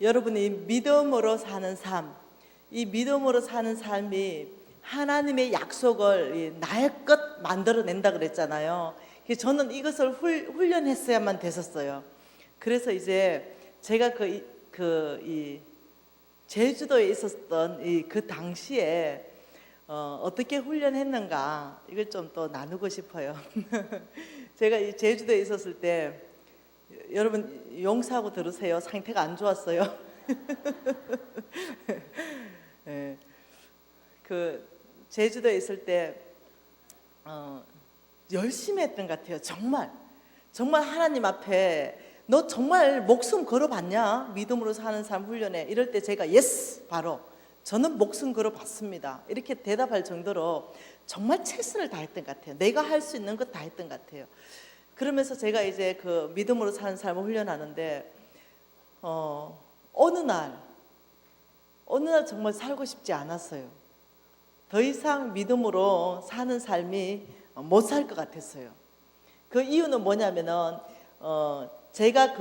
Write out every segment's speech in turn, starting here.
여러분이 믿음으로 사는 삶, 이 믿음으로 사는 삶이 하나님의 약속을 나의 것 만들어낸다 그랬잖아요. 그래서 저는 이것을 훈련했어야만 됐었어요. 그래서 이제 제가 이 제주도에 있었던 그 당시에 어떻게 훈련했는가 이걸 좀 또 나누고 싶어요. 제가 이 제주도에 있었을 때 여러분 용서하고 들으세요. 상태가 안 좋았어요. 네, 그 제주도에 있을 때 열심히 했던 것 같아요. 정말 하나님 앞에 너 정말 목숨 걸어봤냐? 믿음으로 사는 삶 훈련에 이럴 때 제가 예스 바로 저는 목숨 걸어봤습니다 이렇게 대답할 정도로 정말 최선을 다했던 것 같아요. 내가 할 수 있는 것 다 했던 것 같아요. 그러면서 제가 이제 그 믿음으로 사는 삶을 훈련하는데 어느 날 정말 살고 싶지 않았어요. 더 이상 믿음으로 사는 삶이 못 살 것 같았어요. 그 이유는 뭐냐면은 제가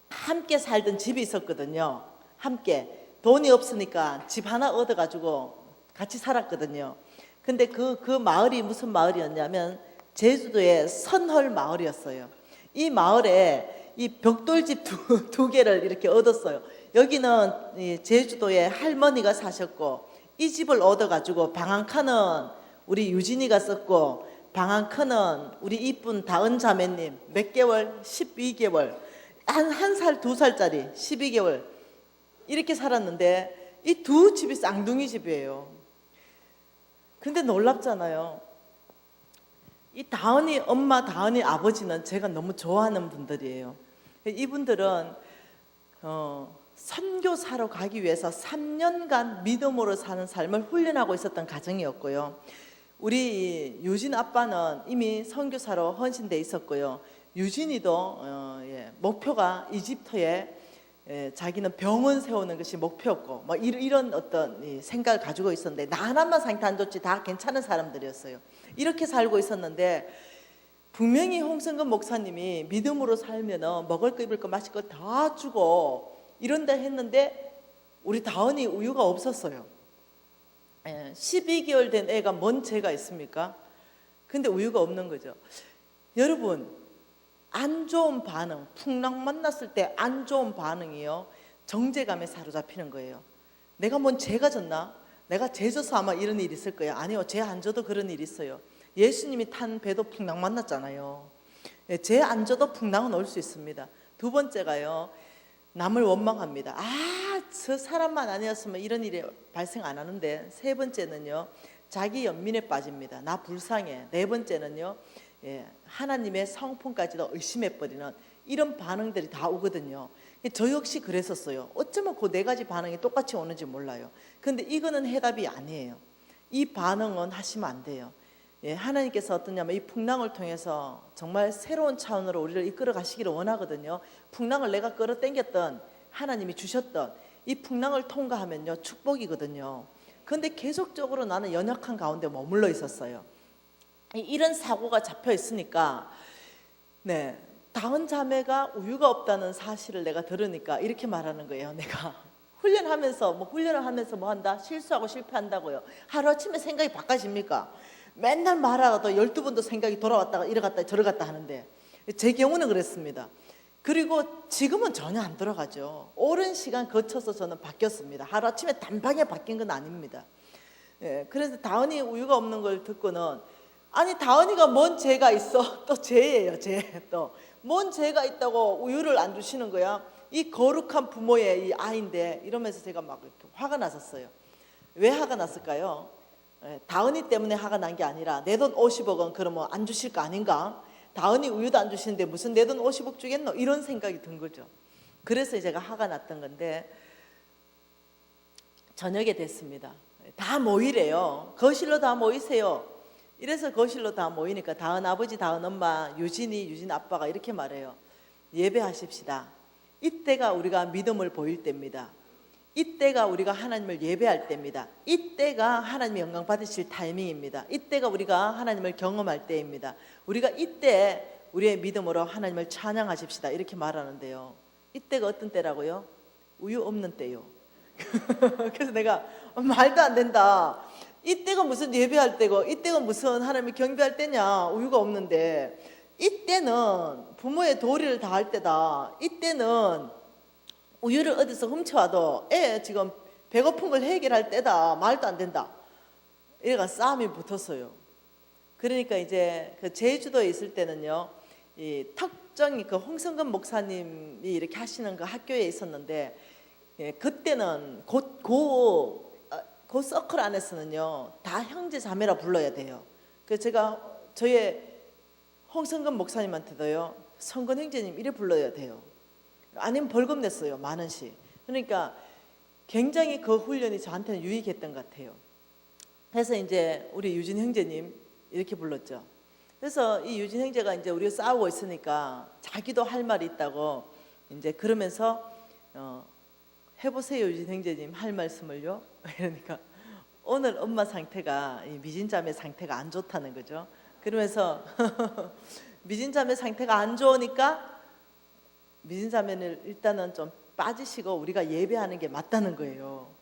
함께 살던 집이 있었거든요. 함께 돈이 없으니까 집 하나 얻어가지고 같이 살았거든요. 근데 그 마을이 무슨 마을이었냐면 제주도의 선헐 마을이었어요. 이 마을에 이 벽돌집 두 개를 이렇게 얻었어요. 여기는 제주도에 할머니가 사셨고 이 집을 얻어가지고 방 한 칸은 우리 유진이가 썼고 방 한 칸은 우리 이쁜 다은 자매님 몇 개월? 12개월 한 살, 2살짜리 12개월 이렇게 살았는데 이 두 집이 쌍둥이 집이에요. 근데 놀랍잖아요. 이 다은이 엄마, 다은이 아버지는 제가 너무 좋아하는 분들이에요. 이분들은 선교사로 가기 위해서 3년간 믿음으로 사는 삶을 훈련하고 있었던 가정이었고요. 우리 유진 아빠는 이미 선교사로 헌신돼 있었고요. 유진이도 목표가 이집트에 자기는 병원 세우는 것이 목표였고 뭐 이런 어떤 생각을 가지고 있었는데 나 하나만 상태 안 좋지 다 괜찮은 사람들이었어요. 이렇게 살고 있었는데 분명히 홍성근 목사님이 믿음으로 살면은 먹을 거 입을 거 마실 거 다 주고 이런다 했는데 우리 다은이 우유가 없었어요. 12개월 된 애가 뭔 죄가 있습니까? 근데 우유가 없는 거죠. 여러분 안 좋은 반응, 풍랑 만났을 때 안 좋은 반응이요 정죄감에 사로잡히는 거예요. 내가 뭔 죄가 졌나? 내가 죄 져서 아마 이런 일이 있을 거예요. 아니요, 죄 안 져도 그런 일이 있어요. 예수님이 탄 배도 풍랑 만났잖아요. 죄 안 져도 풍랑은 올 수 있습니다. 두 번째가요, 남을 원망합니다. 저 사람만 아니었으면 이런 일이 발생 안 하는데. 세 번째는요, 자기 연민에 빠집니다. 나 불쌍해. 네 번째는요, 하나님의 성품까지도 의심해버리는 이런 반응들이 다 오거든요. 저 역시 그랬었어요. 어쩌면 그 네 가지 반응이 똑같이 오는지 몰라요. 근데 이거는 해답이 아니에요. 이 반응은 하시면 안 돼요. 하나님께서 어떠냐면 이 풍랑을 통해서 정말 새로운 차원으로 우리를 이끌어 가시기를 원하거든요. 풍랑을 내가 끌어당겼던 하나님이 주셨던 이 풍랑을 통과하면요 축복이거든요. 근데 계속적으로 나는 연약한 가운데 머물러 있었어요. 이런 사고가 잡혀 있으니까 다은 자매가 우유가 없다는 사실을 내가 들으니까 이렇게 말하는 거예요. 내가 훈련을 하면서 뭐 한다? 실수하고 실패한다고요. 하루아침에 생각이 바꿔집니까? 맨날 말하고도 12번도 생각이 돌아왔다가 이래 갔다 저래 갔다 하는데 제 경우는 그랬습니다. 그리고 지금은 전혀 안 돌아가죠. 오랜 시간 거쳐서 저는 바뀌었습니다. 하루아침에 단방에 바뀐 건 아닙니다. 그래서 다은이 우유가 없는 걸 듣고는 아니 다은이가 뭔 죄가 있어? 또 죄예요. 또 뭔 죄가 있다고 우유를 안 주시는 거야? 이 거룩한 부모의 이 아이인데 이러면서 제가 막 이렇게 화가 났었어요. 왜 화가 났을까요? 다은이 때문에 화가 난 게 아니라 내 돈 50억은 그러면 안 주실 거 아닌가? 다은이 우유도 안 주시는데 무슨 내 돈 50억 주겠노? 이런 생각이 든 거죠. 그래서 제가 화가 났던 건데 저녁에 됐습니다. 다 모이래요. 거실로 다 모이세요. 이래서 거실로 다 모이니까 다은 아버지, 다은 엄마, 유진 아빠가 이렇게 말해요. 예배하십시다. 이때가 우리가 믿음을 보일 때입니다. 이때가 우리가 하나님을 예배할 때입니다. 이때가 하나님의 영광 받으실 타이밍입니다. 이때가 우리가 하나님을 경험할 때입니다. 우리가 이때 우리의 믿음으로 하나님을 찬양하십시다. 이렇게 말하는데요. 이때가 어떤 때라고요? 우유 없는 때요. 그래서 내가 말도 안 된다. 이때가 무슨 예배할 때고 이때가 무슨 하나님을 경배할 때냐. 우유가 없는데 이때는 부모의 도리를 다할 때다. 이때는 우유를 어디서 훔쳐와도 애 지금 배고픈 걸 해결할 때다. 말도 안 된다. 이래가 싸움이 붙었어요. 그러니까 이제 그 제주도에 있을 때는요, 이 특정히 그 홍성근 목사님이 이렇게 하시는 그 학교에 있었는데, 예, 그때는 그 서클 안에서는요 다 형제 자매라 불러야 돼요. 그래서 제가 저의 홍성근 목사님한테도요, 성근 형제님 이래 불러야 돼요. 아니면 벌금 냈어요, 10,000원씩. 그러니까 굉장히 그 훈련이 저한테는 유익했던 것 같아요. 그래서 이제 우리 유진 형제님 이렇게 불렀죠. 그래서 이 유진 형제가 이제 우리가 싸우고 있으니까 자기도 할 말이 있다고 이제 그러면서 해보세요 유진 형제님 할 말씀을요. 이러니까 오늘 엄마 상태가 미진자매 상태가 안 좋다는 거죠. 그러면서 미진자매 상태가 안 좋으니까 미진자매는 일단은 좀 빠지시고 우리가 예배하는 게 맞다는 거예요.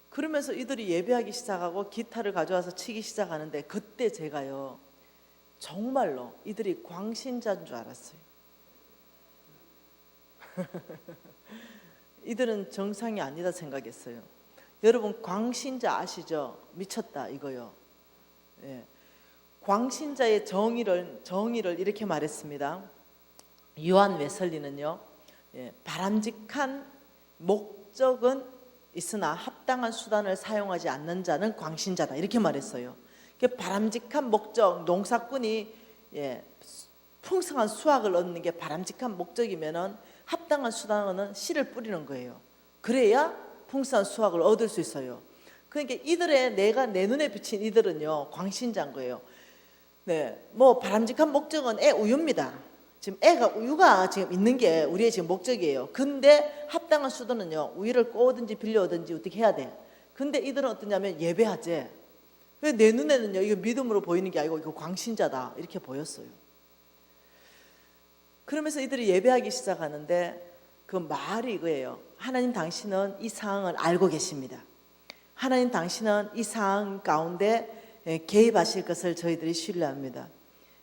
그러면서 이들이 예배하기 시작하고 기타를 가져와서 치기 시작하는데 그때 제가요 정말로 이들이 광신자인 줄 알았어요. 이들은 정상이 아니다 생각했어요. 여러분 광신자 아시죠? 미쳤다 이거요. 예. 광신자의 정의를 이렇게 말했습니다. 요한 웨슬리는요, 예, 바람직한 목적은 있으나 합당한 수단을 사용하지 않는 자는 광신자다 이렇게 말했어요. 바람직한 목적, 농사꾼이 예, 풍성한 수확을 얻는 게 바람직한 목적이면은 합당한 수단은 씨를 뿌리는 거예요. 그래야 풍성한 수확을 얻을 수 있어요. 그러니까 이들의 내가 내 눈에 비친 이들은요 광신자인 거예요. 네, 뭐 바람직한 목적은 애 우유입니다. 지금 애가 우유가 지금 있는 게 우리의 지금 목적이에요. 근데 합당한 수단은요 우유를 꼬든지 빌려오든지 어떻게 해야 돼. 근데 이들은 어떠냐면 예배하지. 내 눈에는요 이거 믿음으로 보이는 게 아니고 이거 광신자다 이렇게 보였어요. 그러면서 이들이 예배하기 시작하는데 그 말이 이거예요. 하나님 당신은 이 상황을 알고 계십니다. 하나님 당신은 이 상황 가운데 개입하실 것을 저희들이 신뢰합니다.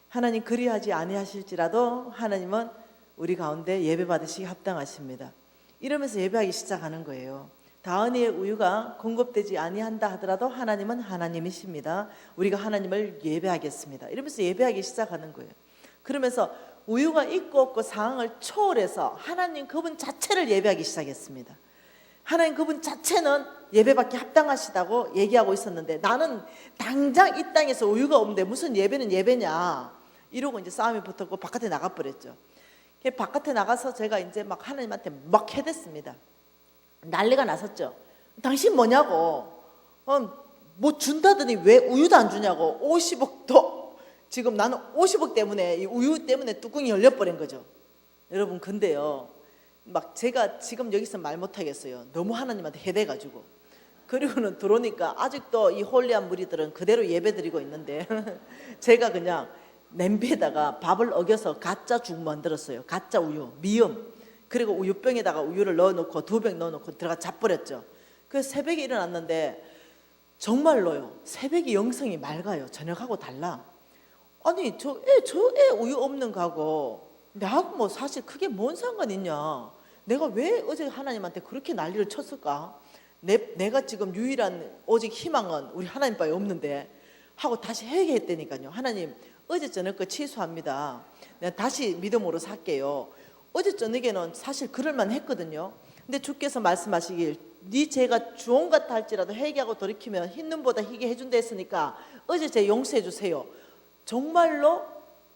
하나님 그리하지 아니하실지라도 하나님은 우리 가운데 예배 받으시기 합당하십니다. 이러면서 예배하기 시작하는 거예요. 다은이의 우유가 공급되지 아니한다 하더라도 하나님은 하나님이십니다. 우리가 하나님을 예배하겠습니다. 이러면서 예배하기 시작하는 거예요. 그러면서 우유가 있고 없고 상황을 초월해서 하나님 그분 자체를 예배하기 시작했습니다. 하나님 그분 자체는 예배받기 합당하시다고 얘기하고 있었는데 나는 당장 이 땅에서 우유가 없는데 무슨 예배는 예배냐 이러고 이제 싸움이 붙었고 바깥에 나가버렸죠. 바깥에 나가서 제가 이제 막 하나님한테 막 해댔습니다. 난리가 났었죠. 당신 뭐냐고, 뭐 준다더니 왜 우유도 안 주냐고. 50억도 지금 나는 50억 때문에 이 우유 때문에 뚜껑이 열려버린 거죠. 여러분 근데요 막 제가 지금 여기서 말 못하겠어요. 너무 하나님한테 해대가지고. 그리고는 들어오니까 아직도 이 홀리한 무리들은 그대로 예배드리고 있는데 제가 그냥 냄비에다가 밥을 어겨서 가짜 죽 만들었어요. 가짜 우유, 미음. 그리고 우유병에다가 우유를 넣어놓고 2병 넣어놓고 들어가 자버렸죠. 그래서 새벽에 일어났는데 정말로요 새벽이 영성이 맑아요. 저녁하고 달라. 아니 저 애 우유 없는 거하고 나하고 뭐 사실 그게 뭔 상관 있냐. 내가 왜 어제 하나님한테 그렇게 난리를 쳤을까. 내가 지금 유일한 오직 희망은 우리 하나님밖에 없는데 하고 다시 회개했다니까요. 하나님 어제 저녁 거 취소합니다. 내가 다시 믿음으로 살게요. 어제 저녁에는 사실 그럴만 했거든요. 근데 주께서 말씀하시길 네 죄가 주홍 같아 할지라도 회개하고 돌이키면 흰 눈보다 희게 해준다 했으니까 어제 제 용서해 주세요. 정말로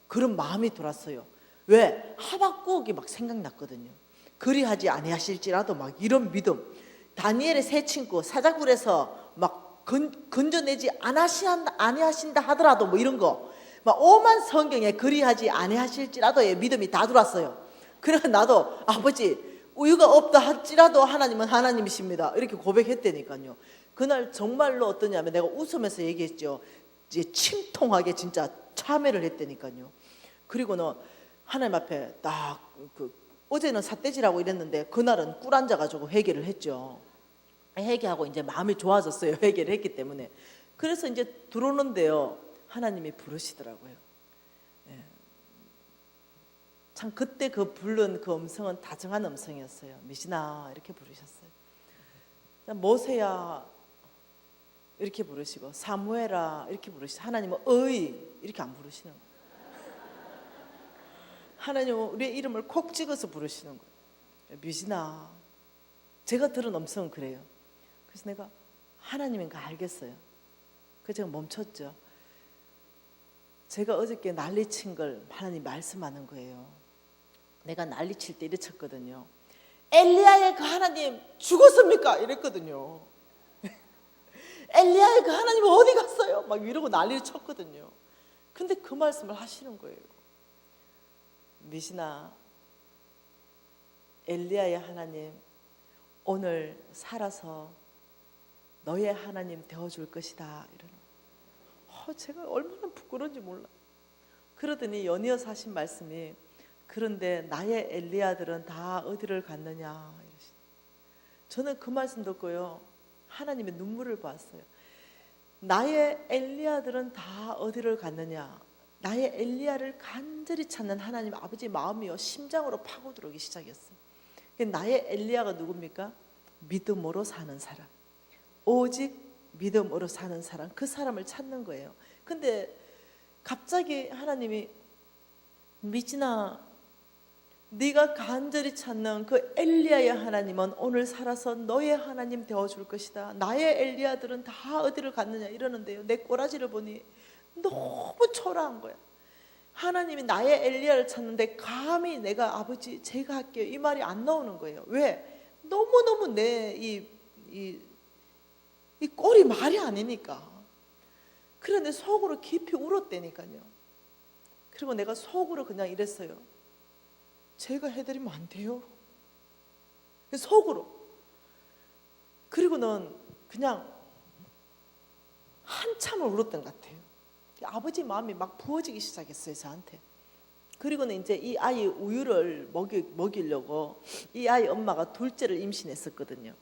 그런 마음이 들었어요. 왜? 하박국이 막 생각났거든요. 그리하지 아니하실지라도 막 이런 믿음. 다니엘의 세 친구 사자굴에서 막 건져내지 아니하신다 하더라도 뭐 이런 거 막 오만 성경에 그리하지 아니하실지라도의 믿음이 다 들어왔어요. 그래서 나도 아버지 우유가 없다 할지라도 하나님은 하나님이십니다 이렇게 고백했다니까요. 그날 정말로 어떠냐면 내가 웃으면서 얘기했죠. 이제 침통하게 진짜 참회를 했다니까요. 그리고는 하나님 앞에 딱 어제는 삿대질하고 이랬는데 그날은 꿀 앉아가지고 회개를 했죠. 회개하고 이제 마음이 좋아졌어요. 회개를 했기 때문에. 그래서 이제 들어오는데요, 하나님이 부르시더라고요. 예. 참 그때 그 부른 그 음성은 다정한 음성이었어요. 미신아 이렇게 부르셨어요. 모세야 이렇게 부르시고, 사무엘아 이렇게 부르시고, 하나님은 어이 이렇게 안 부르시는 거예요. 하나님은 우리의 이름을 콕 찍어서 부르시는 거예요. 미신아. 제가 들은 음성은 그래요. 그래서 내가 하나님인가 알겠어요. 그래서 제가 멈췄죠. 제가 어저께 난리친 걸 하나님 말씀하는 거예요. 내가 난리칠 때 이래 쳤거든요. 엘리야의 그 하나님 죽었습니까? 이랬거든요. 엘리야의 그 하나님 어디 갔어요? 막 이러고 난리를 쳤거든요. 근데 그 말씀을 하시는 거예요. 미신아, 엘리야의 하나님 오늘 살아서 너의 하나님 되어줄 것이다. 이러는. 제가 얼마나 부끄러운지 몰라. 그러더니 연이어서 하신 말씀이, 그런데 나의 엘리야들은 다 어디를 갔느냐 이러시죠. 저는 그 말씀 듣고요, 하나님의 눈물을 봤어요. 나의 엘리야들은 다 어디를 갔느냐. 나의 엘리야를 간절히 찾는 하나님 아버지 마음이요, 심장으로 파고 들어오기 시작했어요. 나의 엘리야가 누굽니까? 믿음으로 사는 사람, 오직 믿음으로 사는 사람, 그 사람을 찾는 거예요. 근데 갑자기 하나님이, 미진아, 네가 간절히 찾는 그 엘리야의 하나님은 오늘 살아서 너의 하나님 되어줄 것이다. 나의 엘리야들은 다 어디를 갔느냐 이러는데요, 내 꼬라지를 보니 너무 초라한 거야. 하나님이 나의 엘리야를 찾는데 감히 내가 아버지 제가 할게요 이 말이 안 나오는 거예요. 왜? 너무너무 내 이 꼴이 말이 아니니까. 그런데 속으로 깊이 울었다니까요. 그리고 내가 속으로 그냥 이랬어요. 제가 해드리면 안 돼요? 속으로. 그리고는 그냥 한참을 울었던 것 같아요. 아버지 마음이 막 부어지기 시작했어요, 저한테. 그리고는 이제 이 아이 우유를 먹이려고, 이 아이 엄마가 둘째를 임신했었거든요.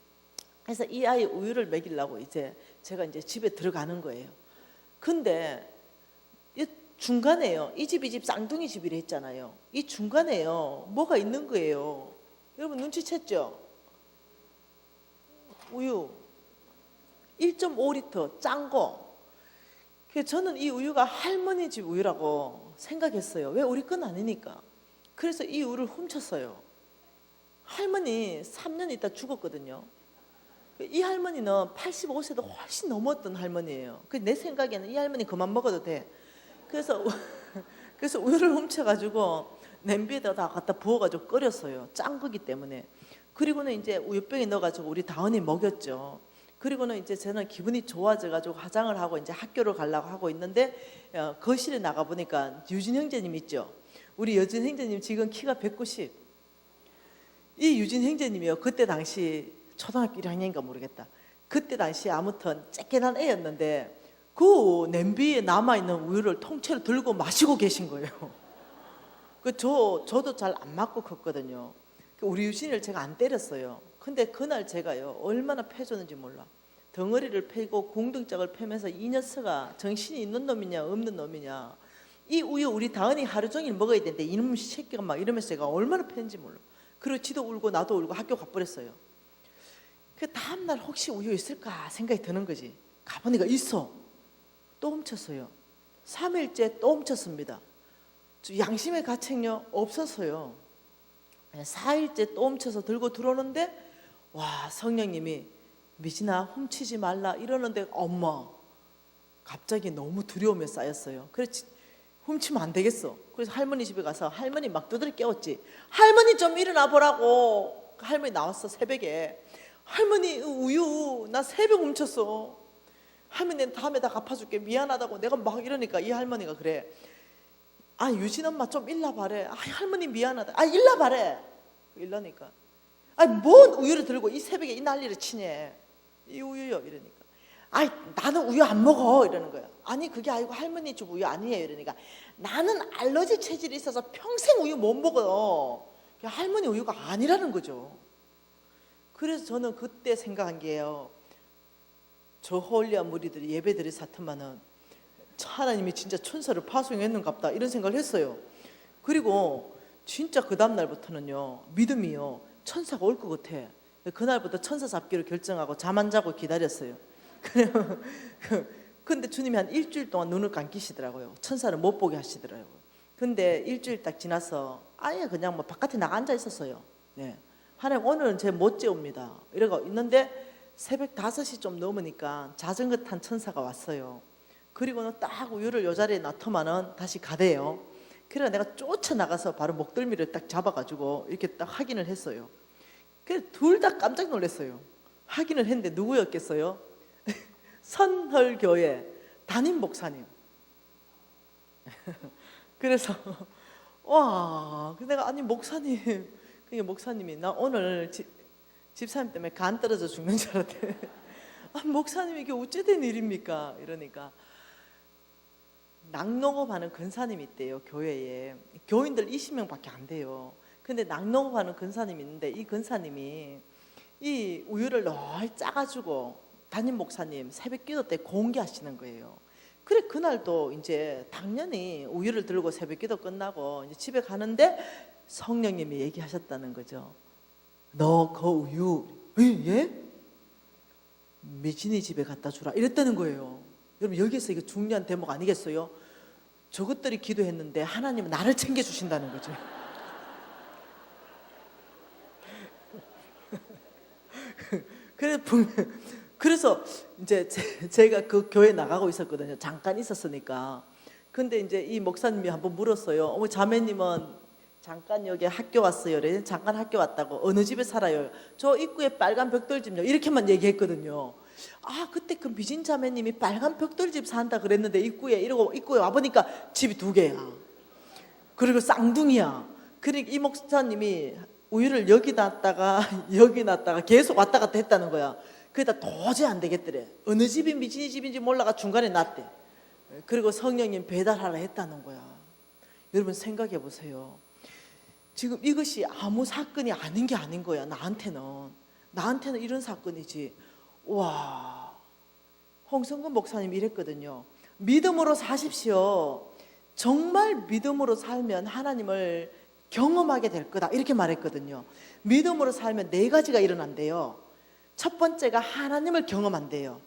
그래서 이 아이 우유를 먹이려고 이제 제가 이제 집에 들어가는 거예요. 근데 이 중간에요, 이 집 이 집 쌍둥이 집이라 했잖아요. 이 중간에요 뭐가 있는 거예요. 여러분 눈치챘죠? 우유 1.5리터 짠 거. 그래서 저는 이 우유가 할머니 집 우유라고 생각했어요. 왜? 우리 건 아니니까. 그래서 이 우유를 훔쳤어요. 할머니 3년 있다 죽었거든요. 이 할머니는 85세도 훨씬 넘었던 할머니예요. 내 생각에는 이 할머니 그만 먹어도 돼. 그래서 우유를 훔쳐가지고 냄비에다 갖다 부어가지고 끓였어요. 짠 거기 때문에. 그리고는 이제 우유병에 넣어가지고 우리 다은이 먹였죠. 그리고는 이제 저는 기분이 좋아져가지고 화장을 하고 이제 학교를 가려고 하고 있는데, 거실에 나가 보니까 유진 형제님 있죠. 우리 유진 형제님 지금 키가 190. 이 유진 형제님이요, 그때 당시 초등학교 1학년인가 모르겠다. 그때 당시 아무튼 쬐끈한 애였는데 그 냄비에 남아있는 우유를 통째로 들고 마시고 계신 거예요. 저도 잘 안 맞고 컸거든요. 우리 유진이를 제가 안 때렸어요. 근데 그날 제가요, 얼마나 패줬는지 몰라. 덩어리를 패고 궁둥짝을 패면서 이 녀석아 정신이 있는 놈이냐 없는 놈이냐, 이 우유 우리 다은이 하루 종일 먹어야 되는데 이놈 새끼가 막 이러면서 제가 얼마나 팼는지 몰라. 그리고 지도 울고 나도 울고 학교 가버렸어요. 그 다음날 혹시 우유 있을까 생각이 드는 거지. 가보니까 있어. 또 훔쳤어요. 3일째 또 훔쳤습니다. 양심의 가책력 없었어요. 4일째 또 훔쳐서 들고 들어오는데, 와, 성령님이 미진아 훔치지 말라 이러는데, 엄마 갑자기 너무 두려움에 쌓였어요. 그래서 훔치면 안 되겠어. 그래서 할머니 집에 가서 할머니 막 두드려 깨웠지. 할머니 좀 일어나 보라고. 할머니 나왔어, 새벽에. 할머니 우유 나 3병 훔쳤어. 할머니 다음에 다 갚아줄게, 미안하다고 내가 막 이러니까 이 할머니가 그래. 아, 유진 엄마 좀 일러 바래. 아, 할머니 미안하다. 아, 일러 바래. 일러니까, 아, 뭔 우유를 들고 이 새벽에 이 난리를 치냐. 이 우유요 이러니까, 아, 나는 우유 안 먹어 이러는 거야. 아니 그게 아니고 할머니 집 우유 아니에요 이러니까, 나는 알러지 체질이 있어서 평생 우유 못 먹어. 할머니 우유가 아니라는 거죠. 그래서 저는 그때 생각한 게요, 저 홀리한 무리들이 예배드릴 사트만은 하나님이 진짜 천사를 파송했는갑다 이런 생각을 했어요. 그리고 진짜 그 다음 날부터는요, 믿음이요, 천사가 올 것 같아. 그날부터 천사 잡기로 결정하고 잠 안 자고 기다렸어요. 근데 주님이 한 일주일 동안 눈을 감기시더라고요. 천사를 못 보게 하시더라고요. 근데 일주일 딱 지나서 아예 그냥 뭐 바깥에 나가 앉아 있었어요. 네. 하나님 오늘은 제 못 재웁니다 이러고 있는데 새벽 5시 좀 넘으니까 자전거 탄 천사가 왔어요. 그리고는 딱 우유를 요 자리에 놔두면은 다시 가대요. 그래서 내가 쫓아나가서 바로 목덜미를 딱 잡아가지고 이렇게 딱 확인을 했어요. 그래서 둘 다 깜짝 놀랐어요. 확인을 했는데 누구였겠어요? 선헐교회 담임 목사님. 그래서 와, 내가 아니 목사님, 그게 목사님이 나 오늘 집사님 때문에 간 떨어져 죽는 줄 알았대. 아, 목사님이 이게 어찌된 일입니까? 이러니까 낙농업하는 근사님이 있대요, 교회에. 교인들 20명밖에 안 돼요. 근데 낙농업하는 근사님이 있는데 이 근사님이 이 우유를 널 짜가지고 담임 목사님 새벽 기도 때 공개하시는 거예요. 그래 그날도 이제 당연히 우유를 들고 새벽 기도 끝나고 이제 집에 가는데 성령님이 얘기하셨다는 거죠. 너 그 우유 예? 미진이 집에 갖다 주라 이랬다는 거예요. 여러분 여기서 이게 중요한 대목 아니겠어요? 저것들이 기도했는데 하나님은 나를 챙겨주신다는 거죠. 그래서 이제 제가 그 교회 나가고 있었거든요. 잠깐 있었으니까. 근데 이제 이 목사님이 한번 물었어요. 어머 자매님은 잠깐 여기 학교 왔어요. 그래 잠깐 학교 왔다고. 어느 집에 살아요? 저 입구에 빨간 벽돌집요. 이렇게만 얘기했거든요. 아 그때 그 미진 자매님이 빨간 벽돌집 산다 그랬는데 입구에 이러고 입구에 와보니까 집이 2개야. 그리고 쌍둥이야. 그러니까 이 목사님이 우유를 여기 놨다가 여기 놨다가 계속 왔다 갔다 했다는 거야. 그러다 도저히 안 되겠더래. 어느 집이 미진이 집인지 몰라가 중간에 놨대. 그리고 성령님 배달하라 했다는 거야. 여러분 생각해 보세요. 지금 이것이 아무 사건이 아닌 게 아닌 거야. 나한테는 이런 사건이지. 와, 홍성근 목사님이 이랬거든요. 믿음으로 사십시오. 정말 믿음으로 살면 하나님을 경험하게 될 거다 이렇게 말했거든요. 믿음으로 살면 4가지가 일어난대요. 첫 번째가 하나님을 경험한대요.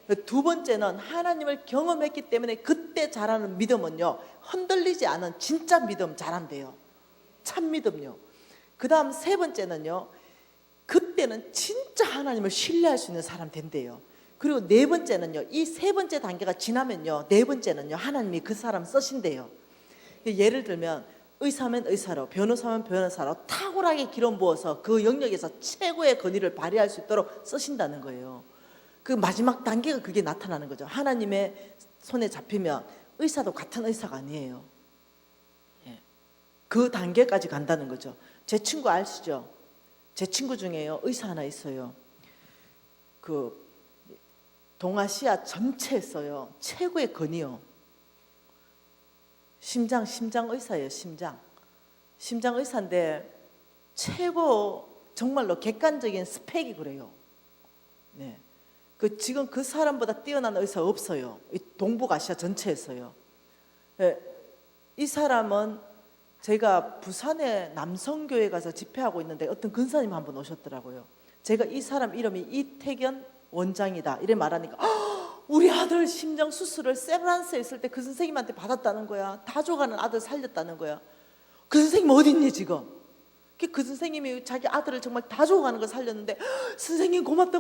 2번째는 하나님을 경험했기 때문에 그때 자라는 믿음은요, 흔들리지 않은 진짜 믿음 자란대요. 참 믿음요. 그 다음 3번째는요, 그때는 진짜 하나님을 신뢰할 수 있는 사람 된대요. 그리고 4번째는요, 이 3번째 단계가 지나면요, 4번째는요 하나님이 그 사람 쓰신대요. 예를 들면 의사면 의사로, 변호사면 변호사로 탁월하게 기름 부어서 그 영역에서 최고의 권위를 발휘할 수 있도록 쓰신다는 거예요. 그 마지막 단계가 그게 나타나는 거죠. 하나님의 손에 잡히면 의사도 같은 의사가 아니에요. 그 단계까지 간다는 거죠. 제 친구 아시죠? 제 친구 중에요 의사 하나 있어요. 그 동아시아 전체에서요 최고의 권위요. 심장 의사예요. 심장 의사인데 최고 정말로 객관적인 스펙이 그래요. 네. 지금 그 사람보다 뛰어난 의사 없어요. 이 동북아시아 전체에서요. 네. 이 사람은 제가 부산에 남성교회 가서 집회하고 있는데 어떤 근사님 한 분 오셨더라고요. 제가 이 사람 이름이 이태견 원장이다 이래 말하니까 우리 아들 심장 수술을 세브란스에 있을 때 그 선생님한테 받았다는 거야. 다 줘가는 아들 살렸다는 거야. 그 선생님 어디 있니 지금? 그 선생님이 자기 아들을 정말 다 줘가는 걸 살렸는데 선생님 고맙다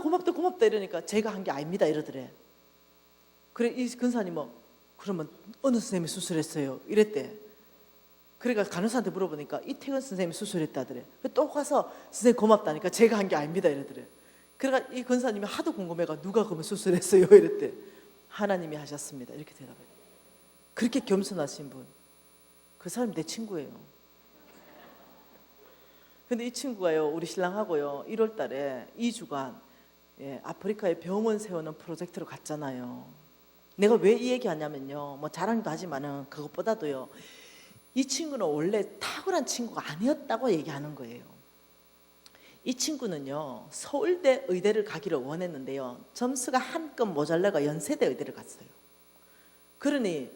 이러니까 제가 한 게 아닙니다 이러더래. 그래 이 근사님은 그러면 어느 선생님이 수술했어요? 이랬대. 그러니까 간호사한테 물어보니까 이태근 선생님이 수술했다더래. 또 가서 선생님 고맙다니까 제가 한 게 아닙니다 이러더래. 그러니까 이 근사님이 하도 궁금해가 누가 그러면 수술했어요? 이랬대. 하나님이 하셨습니다 이렇게 대답해요. 그렇게 겸손하신 분, 그 사람 내 친구예요. 근데 이 친구가요 우리 신랑하고요 1월 달에 2주간 아프리카에 병원 세우는 프로젝트로 갔잖아요. 내가 왜 이 얘기 하냐면요, 뭐 자랑도 하지만은 그것보다도요, 이 친구는 원래 탁월한 친구가 아니었다고 얘기하는 거예요. 이 친구는요, 서울대 의대를 가기를 원했는데요, 점수가 한껏 모자라가 연세대 의대를 갔어요. 그러니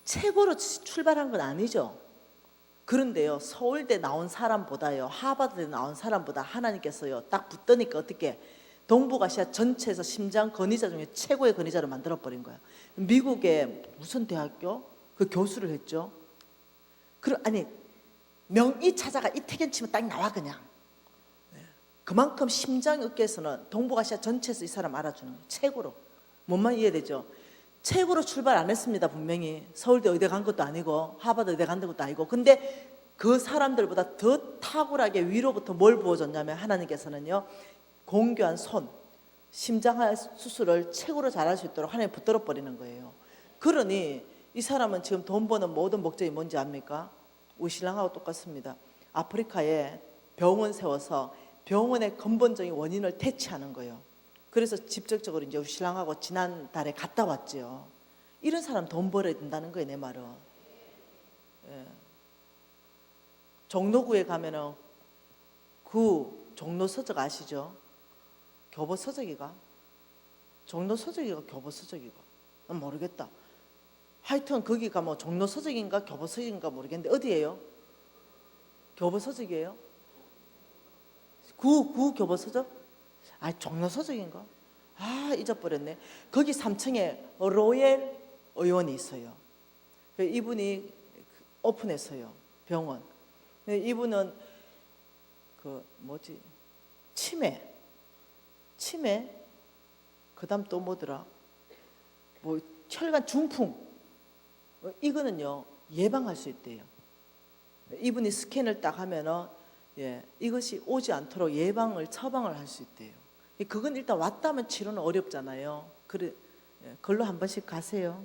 최고로 출발한 건 아니죠. 그런데요, 서울대 나온 사람보다요, 하버드대 나온 사람보다 하나님께서요 딱 붙더니까 어떻게 동북아시아 전체에서 심장 건의자 중에 최고의 건의자로 만들어버린 거예요. 미국의 무슨 대학교? 그 교수를 했죠. 아니 명의 찾아가 이태견 치면 딱 나와 그냥. 그만큼 심장의학계에서는 동북아시아 전체에서 이 사람 알아주는 거예요. 최고로. 뭔만 이해되죠? 최고로 출발 안 했습니다. 분명히 서울대 의대 간 것도 아니고 하버드 의대 간 것도 아니고. 근데 그 사람들보다 더 탁월하게 위로부터 뭘 부어줬냐면 하나님께서는요 공교한 손, 심장 수술을 최고로 잘할 수 있도록 하나님 붙들어 버리는 거예요. 그러니 이 사람은 지금 돈 버는 모든 목적이 뭔지 압니까? 우리 신랑하고 똑같습니다. 아프리카에 병원 세워서 병원의 근본적인 원인을 퇴치하는 거예요. 그래서 직접적으로 이제 우리 신랑하고 지난달에 갔다 왔죠. 이런 사람 돈 벌어야 된다는 거예요, 내 말은. 예. 종로구에 가면은 그 종로 서적 아시죠? 교보 서적이가? 종로 서적이가 교보 서적이가? 난 모르겠다. 하여튼 거기가 뭐 종로 서적인가 교보 서적인가 모르겠는데 어디예요? 교보 서적이에요? 구 교보 서적? 아, 종로 서적인가? 아, 잊어버렸네. 거기 3층에 로엘 의원이 있어요. 이분이 오픈했어요, 병원. 이분은 그 뭐지? 치매, 그다음 또 뭐더라? 뭐 혈관 중풍. 이거는요 예방할 수 있대요. 이분이 스캔을 딱 하면은 이것이 오지 않도록 예방을 처방을 할 수 있대요. 그건 일단 왔다면 치료는 어렵잖아요. 그래, 걸로 한 번씩 가세요.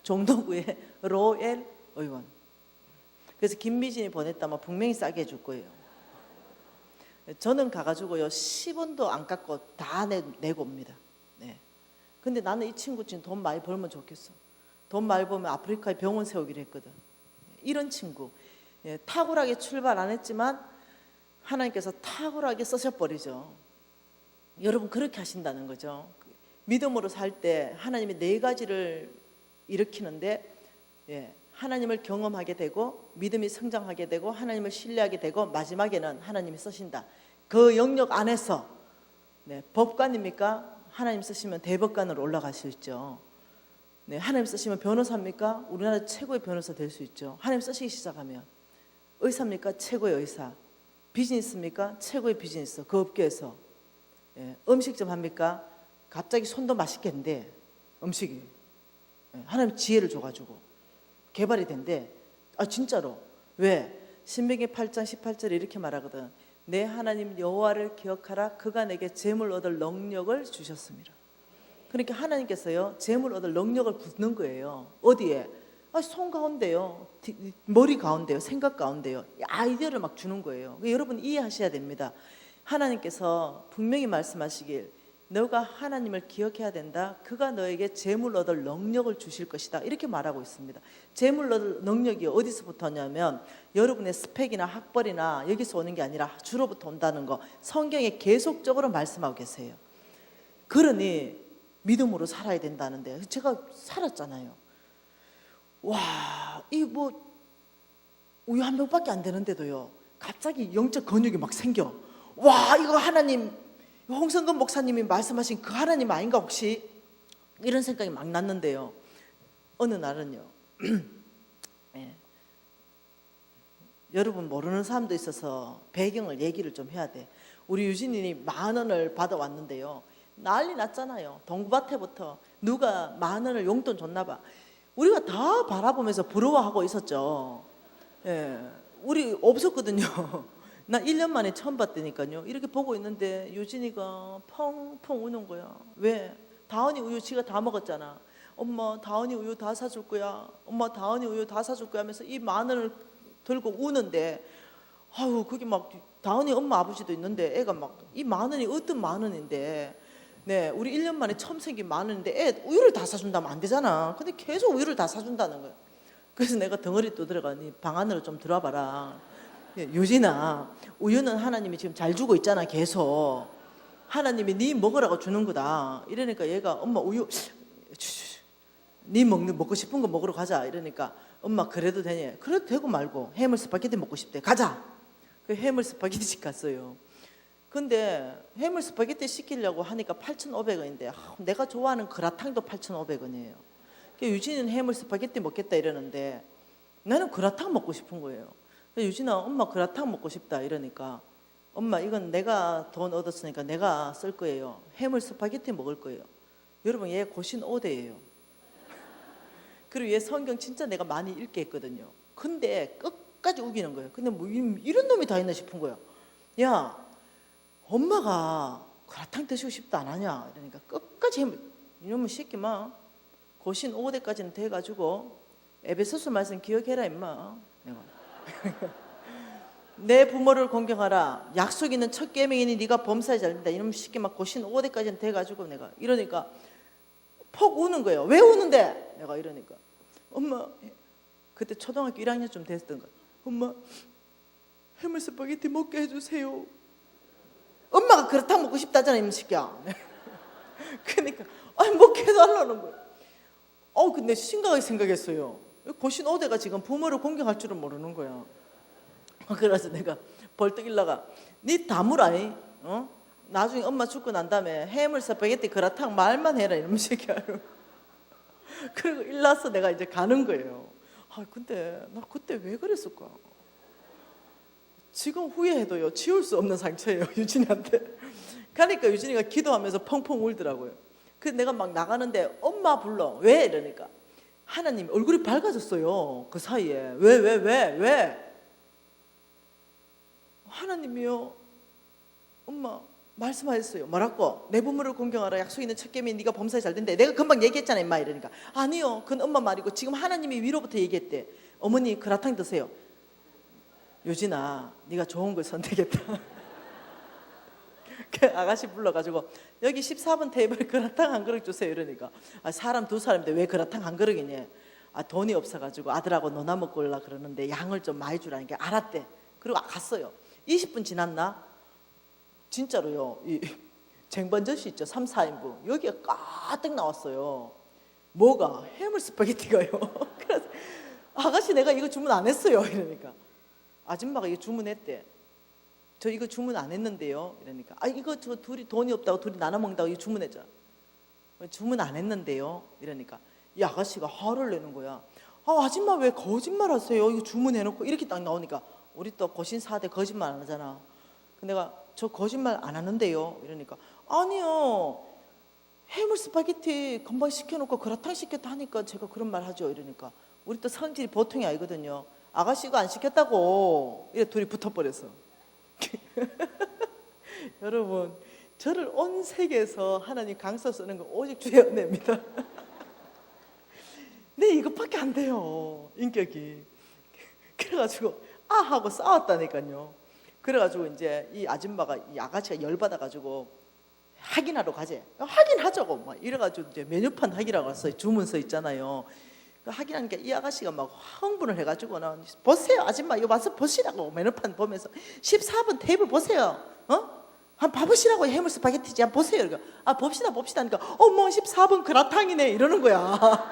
종로구의 로엘 의원. 그래서 김미진이 보냈다면 분명히 싸게 해줄 거예요. 저는 가가지고요 10원도 안 깎고 다 내고 옵니다. 네. 근데 나는 이 친구 지금 돈 많이 벌면 좋겠어. 돈 많이 벌면 아프리카에 병원 세우기로 했거든. 이런 친구. 탁월하게 출발 안 했지만 하나님께서 탁월하게 쓰셔버리죠. 여러분 그렇게 하신다는 거죠. 믿음으로 살 때 하나님이 4가지를 일으키는데 하나님을 경험하게 되고 믿음이 성장하게 되고 하나님을 신뢰하게 되고 마지막에는 하나님이 쓰신다. 그 영역 안에서 법관입니까? 하나님 쓰시면 대법관으로 올라갈 수 있죠. 하나님 쓰시면 변호사입니까? 우리나라 최고의 변호사 될 수 있죠. 하나님 쓰시기 시작하면. 의사입니까? 최고의 의사. 비즈니스입니까? 최고의 비즈니스. 그 업계에서. 음식점 합니까? 갑자기 손도 맛있겠는데 음식이 하나님 지혜를 줘가지고 개발이 된대. 아 진짜로. 왜? 신명기 8장 18절에 이렇게 말하거든. 내 하나님 여호와를 기억하라. 그가 내게 재물 얻을 능력을 주셨습니다. 그러니까 하나님께서요 재물 얻을 능력을 붓는 거예요. 어디에? 손 가운데요, 머리 가운데요, 생각 가운데요, 아이디어를 막 주는 거예요. 그러니까 여러분 이해하셔야 됩니다. 하나님께서 분명히 말씀하시길 너가 하나님을 기억해야 된다. 그가 너에게 재물 얻을 능력을 주실 것이다. 이렇게 말하고 있습니다. 재물 얻을 능력이 어디서부터 오냐면 여러분의 스펙이나 학벌이나 여기서 오는 게 아니라 주로부터 온다는 거 성경에 계속적으로 말씀하고 계세요. 그러니 믿음으로 살아야 된다는데 제가 살았잖아요. 와, 이 뭐 우유 한 병밖에 안 되는데도요 갑자기 영적 근육이 막 생겨. 와, 이거 하나님, 홍성근 목사님이 말씀하신 그 하나님 아닌가 혹시? 이런 생각이 막 났는데요. 어느 날은요 여러분 모르는 사람도 있어서 배경을 얘기를 좀 해야 돼. 우리 유진이 10,000원을 받아왔는데요 난리 났잖아요. 동구밭에부터 누가 10,000원을 용돈 줬나 봐. 우리가 다 바라보면서 부러워하고 있었죠. 우리 없었거든요. 나 1년 만에 처음 봤다니까요. 이렇게 보고 있는데 유진이가 펑펑 우는 거야. 왜? 다은이 우유 지가 다 먹었잖아. 엄마 다은이 우유 다 사줄 거야. 엄마 다은이 우유 다 사줄 거야 하면서 이 10,000원을 들고 우는데 아유 그게 막 다은이 엄마 아버지도 있는데 애가 막 이 10,000원이 어떤 10,000원인데 우리 1년 만에 처음 생긴 10,000원인데 애 우유를 다 사준다면 안 되잖아. 근데 계속 우유를 다 사준다는 거예요. 그래서 내가 덩어리 떠들어가니 방 안으로 좀 들어와 봐라. 유진아, 우유는 하나님이 지금 잘 주고 있잖아. 계속 하나님이 네 먹으라고 주는 거다. 이러니까 얘가 엄마 우유 네 먹고 싶은 거 먹으러 가자. 이러니까 엄마 그래도 되니? 그래도 되고 말고 해물 스파게티 먹고 싶대. 가자. 그 해물 스파게티집 갔어요. 근데 해물 스파게티 시키려고 하니까 8,500원인데 내가 좋아하는 그라탕도 8,500원이에요. 유진이는 해물 스파게티 먹겠다 이러는데 나는 그라탕 먹고 싶은 거예요. 유진아, 엄마 그라탕 먹고 싶다 이러니까 엄마 이건 내가 돈 얻었으니까 내가 쓸 거예요. 해물 스파게티 먹을 거예요. 여러분 얘 고신 5대예요. 그리고 얘 성경 진짜 내가 많이 읽게 했거든요. 근데 끝까지 우기는 거예요. 근데 뭐 이런 놈이 다 있나 싶은 거야. 야, 엄마가 그라탕 드시고 싶다 안 하냐? 이러니까 끝까지 이놈의 새끼만 고신 5대까지는 돼가지고 에베소서 말씀 기억해라 임마. 내가 내 부모를 공경하라. 약속 있는 첫 계명이니 네가 범사에 잘 된다. 이놈의 새끼 막 고신 5대까지는 돼가지고 내가 이러니까 폭 우는 거예요. 왜 우는데? 내가 이러니까 엄마 그때 초등학교 1학년쯤 됐던 거. 엄마 해물 스파게티 먹게 해주세요. 엄마가 그렇다고 먹고 싶다잖아 이 새끼야. 그러니까 아니 먹게 해달라는 거야. 근데 심각하게 생각했어요. 고신 5대가 지금 부모를 공경할 줄은 모르는 거야. 그래서 내가 벌떡 일나가 니 다무라이 나중에 엄마 죽고 난 다음에 해물 스파게티 그라탕 말만 해라 이런 새끼야. 그리고 일나서 내가 이제 가는 거예요. 근데 나 그때 왜 그랬을까? 지금 후회해도요 지울 수 없는 상처예요 유진이한테. 그러니까 유진이가 기도하면서 펑펑 울더라고요. 그래서 내가 막 나가는데 엄마 불러. 왜? 이러니까 하나님 얼굴이 밝아졌어요. 그 사이에. 왜? 하나님이요 엄마 말씀하셨어요. 뭐라고? 내 부모를 공경하라. 약속 있는 첫 계명이 네가 범사에 잘 된대. 내가 금방 얘기했잖아 임마. 이러니까 아니요 그건 엄마 말이고 지금 하나님이 위로부터 얘기했대. 어머니 그라탕 드세요. 유진아 네가 좋은 걸 선택했다. 그 아가씨 불러가지고 여기 14번 테이블 그라탕 한 그릇 주세요. 이러니까 사람 두 사람인데 왜 그라탕 한 그릇이냐. 돈이 없어가지고 아들하고 너나 먹고 올라 그러는데 양을 좀 많이 주라니까 알았대. 그리고 갔어요. 20분 지났나? 진짜로요. 이 쟁반젓이 있죠. 3, 4인분. 여기가 가득 나왔어요. 뭐가? 해물 스파게티가요. 그래서 아가씨 내가 이거 주문 안 했어요. 이러니까 아줌마가 이거 주문했대. 저 이거 주문 안 했는데요. 이러니까 이거 저 둘이 돈이 없다고 둘이 나눠 먹는다고 이거 주문했죠. 주문 안 했는데요. 이러니까 이 아가씨가 화를 내는 거야. 아줌마 왜 거짓말 하세요? 이거 주문해놓고 이렇게 딱 나오니까 우리 또 고신 4대 거짓말 안 하잖아. 근데 내가 저 거짓말 안 하는데요. 이러니까 아니요. 해물 스파게티 금방 시켜놓고 그라탕 시켰다 하니까 제가 그런 말 하죠. 이러니까 우리 또 성질이 보통이 아니거든요. 아가씨가 안 시켰다고 이래 둘이 붙어버렸어. 여러분 저를 온 세계에서 하나님 강서 쓰는 건 오직 주의 은혜입니다. 네 이것밖에 안 돼요 인격이. 그래가지고 하고 싸웠다니까요. 그래가지고 이제 이 아줌마가 이 아가씨가 열받아가지고 확인하러 가재. 확인하자고 막 이래가지고 이제 메뉴판 확인하고 왔어요. 주문서 있잖아요. 확인하니까 이 아가씨가 막 흥분을 해가지고는 보세요 아줌마 이거 와서 보시라고. 메뉴판 보면서 14번 테이블 보세요. 한번 봐보시라고. 해물 스파게티지 한번 보세요. 그러니까 봅시다 하니까 어머 14번 그라탕이네 이러는 거야.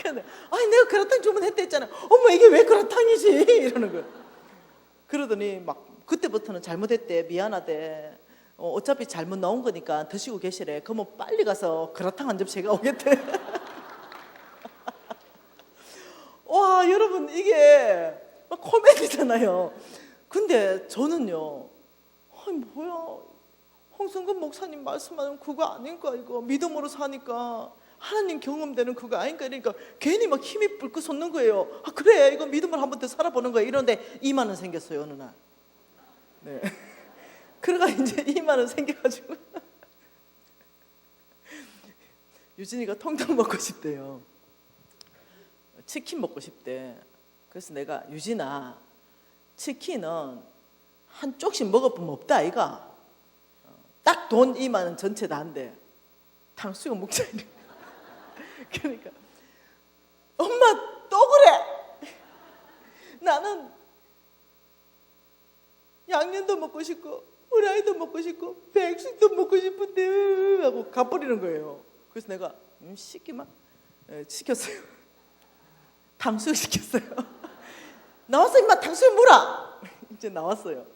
근데 내가 그라탕 주문했다 했잖아. 어머 이게 왜 그라탕이지 이러는 거야. 그러더니 막 그때부터는 잘못했대. 미안하대. 어차피 잘못 나온 거니까 드시고 계시래. 그러면 빨리 가서 그라탕 한 접시가 오겠대. 와 여러분 이게 코미디잖아요. 근데 저는요 뭐야 홍성근 목사님 말씀하는 그거 아닌가 이거 믿음으로 사니까 하나님 경험되는 그거 아닌가 이러니까 괜히 막 힘이 불끈 솟는 거예요. 그래 이거 믿음으로 한 번 더 살아보는 거야. 이런데 2만 원 생겼어요 어느 날. 네. 그러가 이제 2만 원 생겨가지고 유진이가 통닭 먹고 싶대요. 치킨 먹고 싶대. 그래서 내가 유진아 치킨은 한 쪽씩 먹어보면 없다 아이가. 딱 돈 2만 원 전체 다 한대. 탕수육 먹자. 그러니까 엄마 또 그래. 나는 양념도 먹고 싶고 후라이도 먹고 싶고 백숙도 먹고 싶은데 하고 가버리는 거예요. 그래서 내가 시키만 시켰어요. 탕수육 시켰어요. 나와서 임마 탕수육 뭐라. 이제 나왔어요.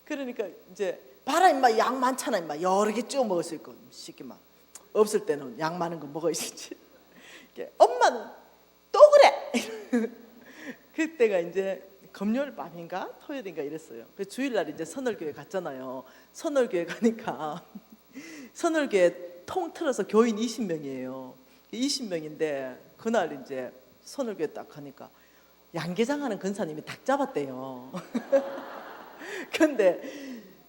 그러니까 이제 봐라 임마 양 많잖아 임마 여러 개 찍어 먹을 수 있고 시키만 없을 때는 양 많은 거 먹어야지. 엄마는 또 그래. 그때가 이제 금요일 밤인가 토요일인가 이랬어요. 그 주일날 이제 선월교회 갔잖아요. 선월교회 가니까 선월교회 통틀어서 교인 20명이에요. 20명인데 그날 이제 선월교회 딱 가니까 양계장하는 권사님이 닭 잡았대요. 근데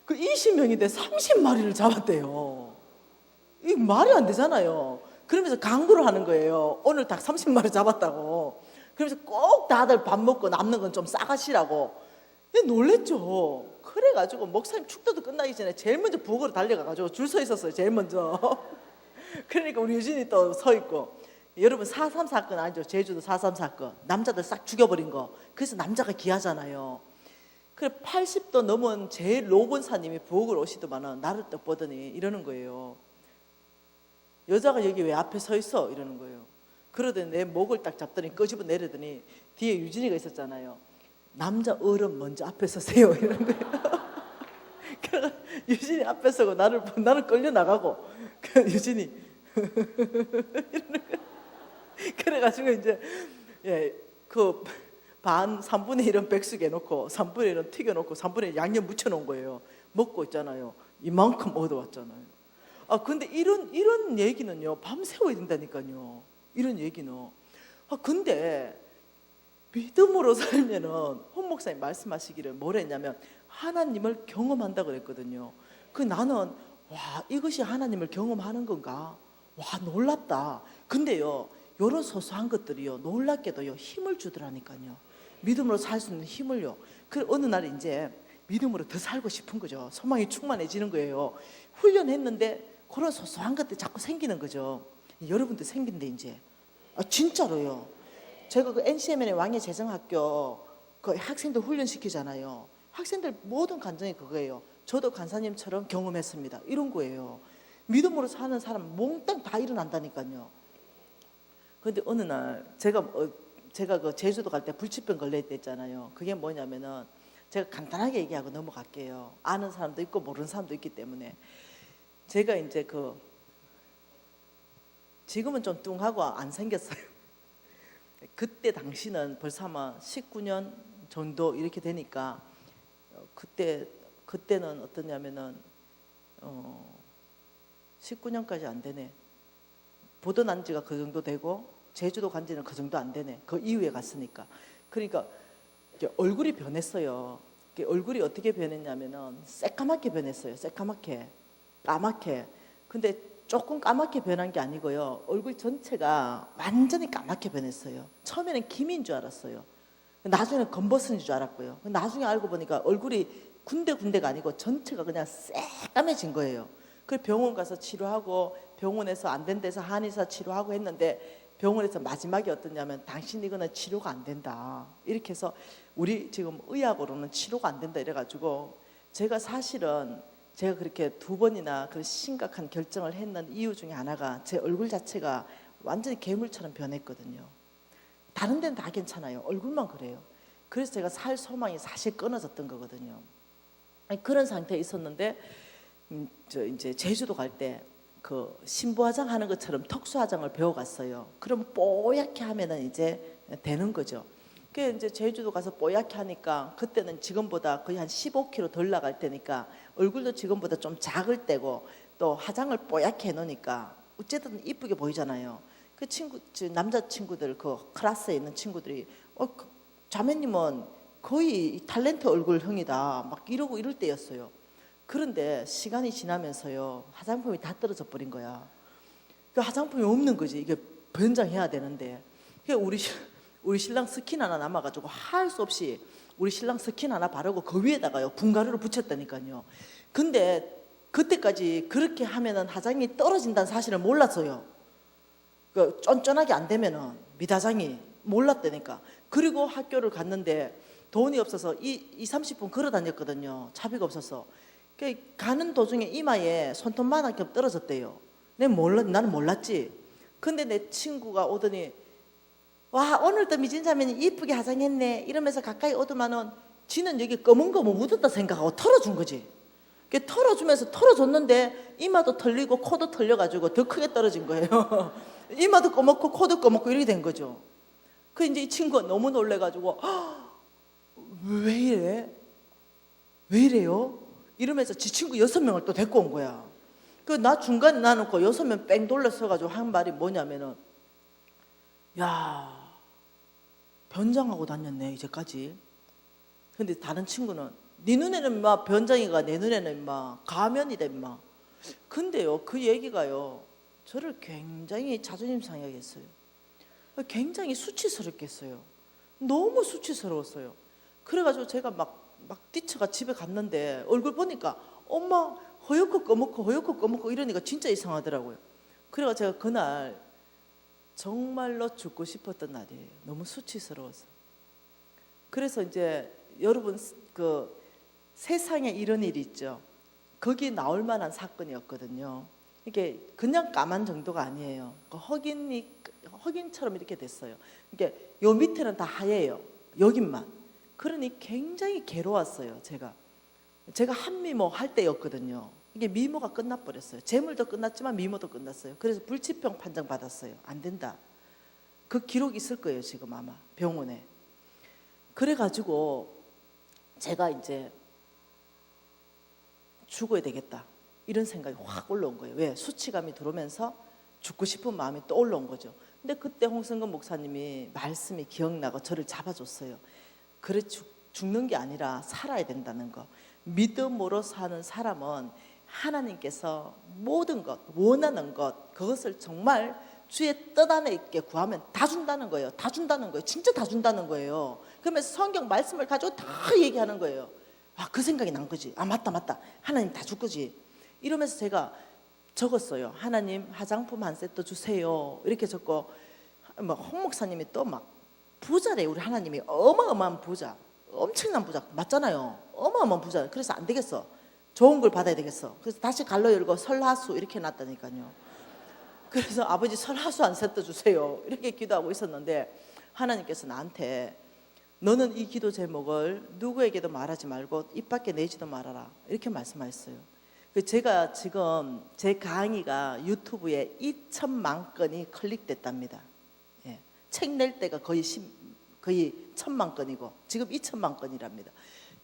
그 20명인데 30마리를 잡았대요. 이 말이 안 되잖아요. 그러면서 강구를 하는 거예요. 오늘 닭 30마리 잡았다고. 그러면서 꼭 다들 밥 먹고 남는 건 좀 싸가시라고. 근데 놀랬죠. 그래가지고 목사님 축도도 끝나기 전에 제일 먼저 부엌으로 달려가가지고 줄 서 있었어요. 제일 먼저. 그러니까 우리 유진이 또 서 있고. 여러분 4.3 사건 아니죠? 제주도 4.3 사건. 남자들 싹 죽여버린 거. 그래서 남자가 귀하잖아요. 그래 80도 넘은 제일 노권사님이 부엌을 오시더만은 나를 딱 보더니 이러는 거예요. 여자가 여기 왜 앞에 서 있어? 이러는 거예요. 그러더니 내 목을 딱 잡더니 끄집어 내려더니 뒤에 유진이가 있었잖아요. 남자 어른 먼저 앞에 서세요. 이러는 거예요. 그래서 유진이 앞에 서고 나는 끌려 나가고 유진이 이러는 거예요. 그래가지고 이제 그 반 3분의 1은 백숙에 넣고 3분의 1은 튀겨놓고 3분의 1 양념 묻혀놓은 거예요. 먹고 있잖아요. 이만큼 얻어왔잖아요. 아 근데 이런 얘기는요 밤새워야 된다니까요. 이런 얘기는. 아 근데 믿음으로 살면은 홍 목사님 말씀하시기를 뭐라 했냐면 하나님을 경험한다 그랬거든요. 그 나는 와 이것이 하나님을 경험하는 건가? 와 놀랍다. 근데요 이런 소소한 것들이요 놀랍게도요 힘을 주더라니까요. 믿음으로 살 수 있는 힘을요. 그 어느 날 이제 믿음으로 더 살고 싶은 거죠. 소망이 충만해지는 거예요. 훈련했는데 그런 소소한 것들 자꾸 생기는 거죠. 여러분도 생긴데 이제 진짜로요. 제가 그 NCMN의 왕의 재정학교 그 학생들 훈련시키잖아요. 학생들 모든 간증이 그거예요. 저도 간사님처럼 경험했습니다. 이런 거예요. 믿음으로 사는 사람 몽땅 다 일어난다니까요. 그런데 어느 날 제가 그 제주도 갈 때 불치병 걸릴 때 있잖아요. 그게 뭐냐면은 제가 간단하게 얘기하고 넘어갈게요. 아는 사람도 있고 모르는 사람도 있기 때문에 제가 이제 지금은 좀 뚱하고 안 생겼어요. 그때 당시는 벌써 아마 19년 정도 이렇게 되니까 그때는 어떠냐면은 19년까지 안 되네. 보도 난 지가 그 정도 되고 제주도 간 지는 그 정도 안 되네. 그 이후에 갔으니까. 그러니까 얼굴이 변했어요. 얼굴이 어떻게 변했냐면은 새까맣게 변했어요. 새까맣게, 까맣게. 근데 조금 까맣게 변한 게 아니고요. 얼굴 전체가 완전히 까맣게 변했어요. 처음에는 김인 줄 알았어요. 나중에는 검버슨인 줄 알았고요. 나중에 알고 보니까 얼굴이 군데군데가 아니고 전체가 그냥 새까매진 거예요. 그 병원 가서 치료하고 병원에서 안 된 데서 한의사 치료하고 했는데 병원에서 마지막에 어떠냐면 당신 이거는 치료가 안 된다. 이렇게 해서 우리 지금 의학으로는 치료가 안 된다 이래가지고 제가 사실은 제가 그렇게 2번이나 그런 심각한 결정을 했는 이유 중에 하나가 제 얼굴 자체가 완전히 괴물처럼 변했거든요. 다른 데는 다 괜찮아요. 얼굴만 그래요. 그래서 제가 살 소망이 사실 끊어졌던 거거든요. 그런 상태에 있었는데 이제 제주도 갈 때 그 신부화장 하는 것처럼 턱수화장을 배워갔어요. 그럼 뽀얗게 하면은 이제 되는 거죠. 그 이제 제주도 가서 뽀얗게 하니까 그때는 지금보다 거의 한 15kg 덜 나갈 때니까 얼굴도 지금보다 좀 작을 때고 또 화장을 뽀얗게 해놓으니까 어쨌든 이쁘게 보이잖아요. 그 남자 친구들 그 클래스에 있는 친구들이 자매님은 거의 탤런트 얼굴형이다 막 이러고 이럴 때였어요. 그런데 시간이 지나면서요 화장품이 다 떨어져 버린 거야. 그 화장품이 없는 거지. 이게 변장해야 되는데 우리 신랑 스킨 하나 남아가지고 할 수 없이 우리 신랑 스킨 하나 바르고 그 위에다가요 분가루를 붙였다니까요. 근데 그때까지 그렇게 하면은 화장이 떨어진다는 사실을 몰랐어요. 그 쫀쫀하게 안 되면은 미화장이 몰랐다니까. 그리고 학교를 갔는데 돈이 없어서 30분 걸어 다녔거든요. 차비가 없어서. 가는 도중에 이마에 손톱만한 떨어졌대요. 나는 몰랐지. 근데 내 친구가 오더니 와, 오늘도 미진자매니 이쁘게 화장했네 이러면서 가까이 오더만은 지는 여기 검은 거 묻었다 생각하고 털어준 거지. 털어주면서 털어줬는데 이마도 털리고 코도 털려가지고 더 크게 떨어진 거예요. 이마도 검었고 코도 검었고 이렇게 된 거죠. 그 이제 이 친구가 너무 놀래가지고 왜 이래? 왜 이래요? 이러면서 지 친구 6명을 또 데리고 온 거야. 나 중간에 놔놓고 6명 뺑 돌려서가지고 한 말이 뭐냐면은 야, 변장하고 다녔네 이제까지. 근데 다른 친구는 네 눈에는 인마 변장이가 내 눈에는 인마 가면이다 인마. 근데요 그 얘기가요 저를 굉장히 자존심 상하게 했어요. 굉장히 수치스럽게 했어요. 너무 수치스러웠어요. 그래가지고 제가 막 뛰쳐가 집에 갔는데 얼굴 보니까 엄마 허옇고 검었고 이러니까 진짜 이상하더라고요. 그래가 제가 그날 정말로 죽고 싶었던 날이에요. 너무 수치스러워서. 그래서 이제 여러분 그 세상에 이런 일이 있죠. 거기 나올 만한 사건이었거든요. 이게 그냥 까만 정도가 아니에요. 흑인처럼 이렇게 됐어요. 이게 요 밑에는 다 하얘요. 여긴만. 그러니 굉장히 괴로웠어요. 제가 한미모 할 때였거든요. 이게 미모가 끝나버렸어요. 재물도 끝났지만 미모도 끝났어요. 그래서 불치병 판정 받았어요. 안 된다. 그 기록 있을 거예요. 지금 아마 병원에. 그래가지고 제가 이제 죽어야 되겠다 이런 생각이 확 올라온 거예요. 왜? 수치감이 들어오면서 죽고 싶은 마음이 또 올라온 거죠. 근데 그때 홍성근 목사님이 말씀이 기억나고 저를 잡아줬어요. 그래 죽는 게 아니라 살아야 된다는 거. 믿음으로 사는 사람은 하나님께서 모든 것, 원하는 것, 그것을 정말 주의 뜻 안에 있게 구하면 다 준다는 거예요. 다 준다는 거예요. 진짜 다 준다는 거예요. 그러면서 성경 말씀을 가지고 다 얘기하는 거예요. 그 생각이 난 거지. 맞다. 하나님 다 줄 거지. 이러면서 제가 적었어요. 하나님 화장품 한 세트 주세요. 이렇게 적고 홍 목사님이 또 막 부자래. 우리 하나님이 어마어마한 부자. 엄청난 부자. 맞잖아요. 어마어마한 부자. 그래서 안 되겠어. 좋은 걸 받아야 되겠어. 그래서 다시 갈로 열고 설하수 이렇게 놨다니까요. 그래서 아버지 설하수 한 세트 주세요. 이렇게 기도하고 있었는데 하나님께서 나한테 너는 이 기도 제목을 누구에게도 말하지 말고 입 밖에 내지도 말아라. 이렇게 말씀하셨어요. 제가 지금 제 강의가 유튜브에 2천만 건이 클릭됐답니다. 예. 책 낼 때가 거의 1,000만 건이고 지금 2천만 건이랍니다.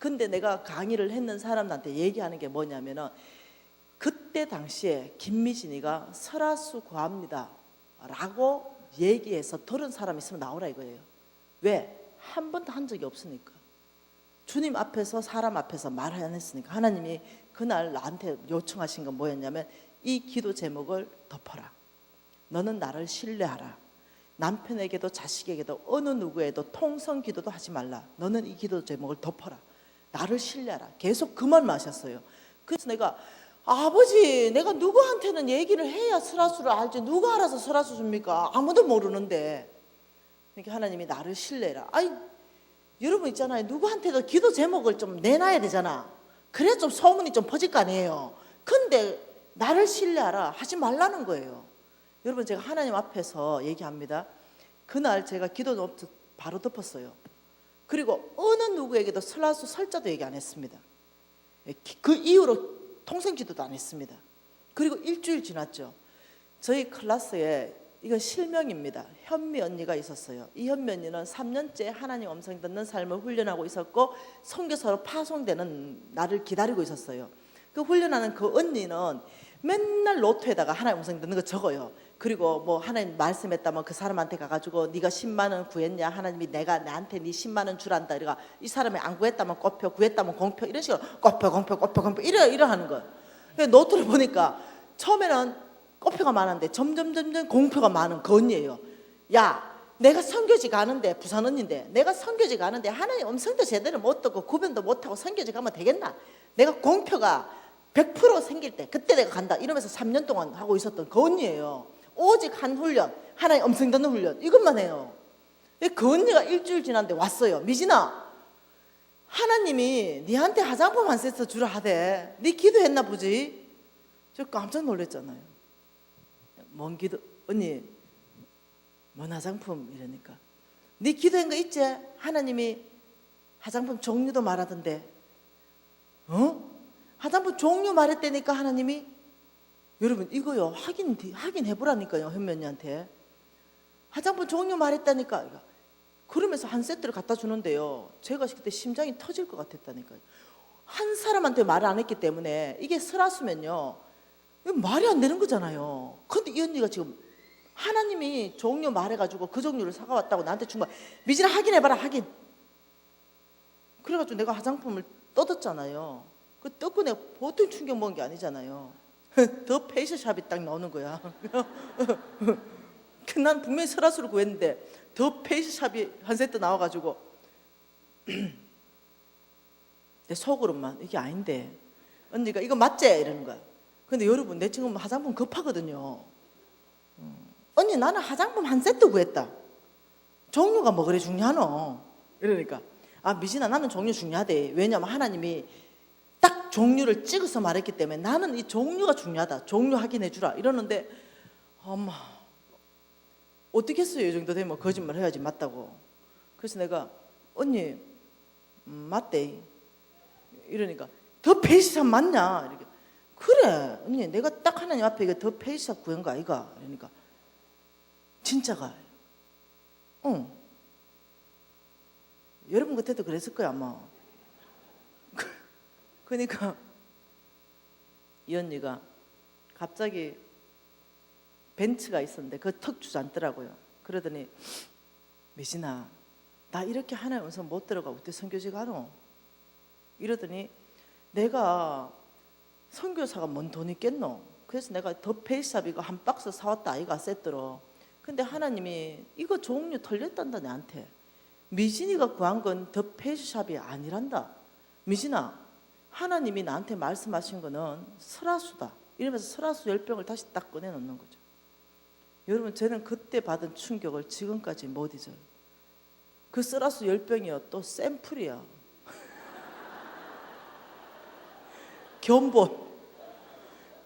근데 내가 강의를 했는 사람한테 얘기하는 게 뭐냐면은 그때 당시에 김미진이가 설화수 구합니다 라고 얘기해서 들은 사람 있으면 나오라 이거예요. 왜? 한 번도 한 적이 없으니까. 주님 앞에서 사람 앞에서 말을 안 했으니까. 하나님이 그날 나한테 요청하신 건 뭐였냐면 이 기도 제목을 덮어라. 너는 나를 신뢰하라. 남편에게도 자식에게도 어느 누구에도 통성 기도도 하지 말라. 너는 이 기도 제목을 덮어라. 나를 신뢰하라. 계속 그 말만 하셨어요. 그래서 내가 아버지 내가 누구한테는 얘기를 해야 설화수를 알지 누가 알아서 설화수 줍니까? 아무도 모르는데. 그러니까 하나님이 나를 신뢰해라. 여러분 있잖아요. 누구한테도 기도 제목을 좀 내놔야 되잖아. 그래야 좀 소문이 좀 퍼질 거 아니에요. 근데 나를 신뢰하라 하지 말라는 거예요. 여러분 제가 하나님 앞에서 얘기합니다. 그날 제가 기도 바로 덮었어요. 그리고 어느 누구에게도 설화수 설자도 얘기 안 했습니다. 그 이후로 통성기도도 안 했습니다. 그리고 일주일 지났죠. 저희 클래스에 이건 실명입니다. 현미 언니가 있었어요. 이 현미 언니는 3년째 하나님 음성 듣는 삶을 훈련하고 있었고 선교사로 파송되는 날을 기다리고 있었어요. 그 훈련하는 그 언니는 맨날 노트에다가 하나님 음성 듣는 거 적어요. 그리고 뭐 하나님 말씀했다면 그 사람한테 가가지고 네가 10만 원 구했냐? 하나님이 나한테 네 10만 원 주란다. 이래가 이 사람이 안 구했다면 꽃표, 구했다면 공표 이런 식으로 꽃표 이래 하는 거예요. 노트를 보니까 처음에는 꽃표가 많은데 점점 공표가 많은 그 언니예요. 야, 내가 선교지 가는데 부산 언니인데 내가 선교지 가는데 하나님 음성도 제대로 못 듣고 구별도 못하고 선교지 가면 되겠나? 내가 공표가 100% 생길 때 그때 내가 간다 이러면서 3년 동안 하고 있었던 그 언니예요. 오직 한 훈련, 하나님 음성 듣는 훈련 이것만 해요. 그 언니가 일주일 지났는데 왔어요. 미진아, 하나님이 니한테 화장품 한 세트 주라 하대. 니 기도했나 보지? 저 깜짝 놀랐잖아요. 뭔 기도? 언니, 뭔 화장품? 이러니까 니 기도한 거 있지? 하나님이 화장품 종류도 말하던데. 화장품 종류 말했다니까 하나님이. 여러분 이거요 확인해보라니까요. 현면이한테 화장품 종류 말했다니까. 그러면서 한 세트를 갖다 주는데요, 제가 그때 심장이 터질 것 같았다니까요. 한 사람한테 말을 안 했기 때문에 이게 설화수면요 말이 안 되는 거잖아요. 근데 이 언니가 지금 하나님이 종류 말해가지고 그 종류를 사가왔다고 나한테 준 거야. 미진아 확인해봐라 확인. 그래가지고 내가 화장품을 뜯었잖아요. 그 뜯고 내가 보통 충격 먹은 게 아니잖아요. 더 페이스샵이 딱 나오는 거야. 난 분명히 설화수를 구했는데 더 페이스샵이 한 세트 나와가지고 내 속으로만 이게 아닌데 언니가 이거 맞지? 이러는 거야. 근데 여러분 내 지금 화장품 급하거든요. 언니 나는 화장품 한 세트 구했다. 종류가 뭐 그래 중요하노? 이러니까 미진아 나는 종류 중요하대. 왜냐면 하나님이 딱 종류를 찍어서 말했기 때문에 나는 이 종류가 중요하다. 종류 확인해 주라 이러는데 엄마 어떻게 했어요? 이 정도 되면 거짓말 해야지 맞다고. 그래서 내가 언니 맞대 이러니까 더 페이스샵 맞냐? 이렇게. 그래 언니 내가 딱 하나님 앞에 이거 더 페이스샵 구한 거 아이가? 이러니까 진짜가. 여러분 그때도 그랬을 거야 아마. 그러니까 이 언니가 갑자기 벤츠가 있었는데 그거 턱 주저앉더라고요. 그러더니 미진아 나 이렇게 하나님 음성 못 들어가 어떻게 선교지 가노? 이러더니 내가 선교사가 뭔 돈 있겠노? 그래서 내가 더 페이스샵 이거 한 박스 사왔다 아이가 세트로. 근데 하나님이 이거 종류 털렸단다 내한테. 미진이가 구한 건 더 페이스샵이 아니란다. 미진아 하나님이 나한테 말씀하신 거는 설화수다. 이러면서 설화수 10병을 다시 딱 꺼내놓는 거죠. 여러분 저는 그때 받은 충격을 지금까지 못 잊어요. 그 설화수 10병이요 또 샘플이야.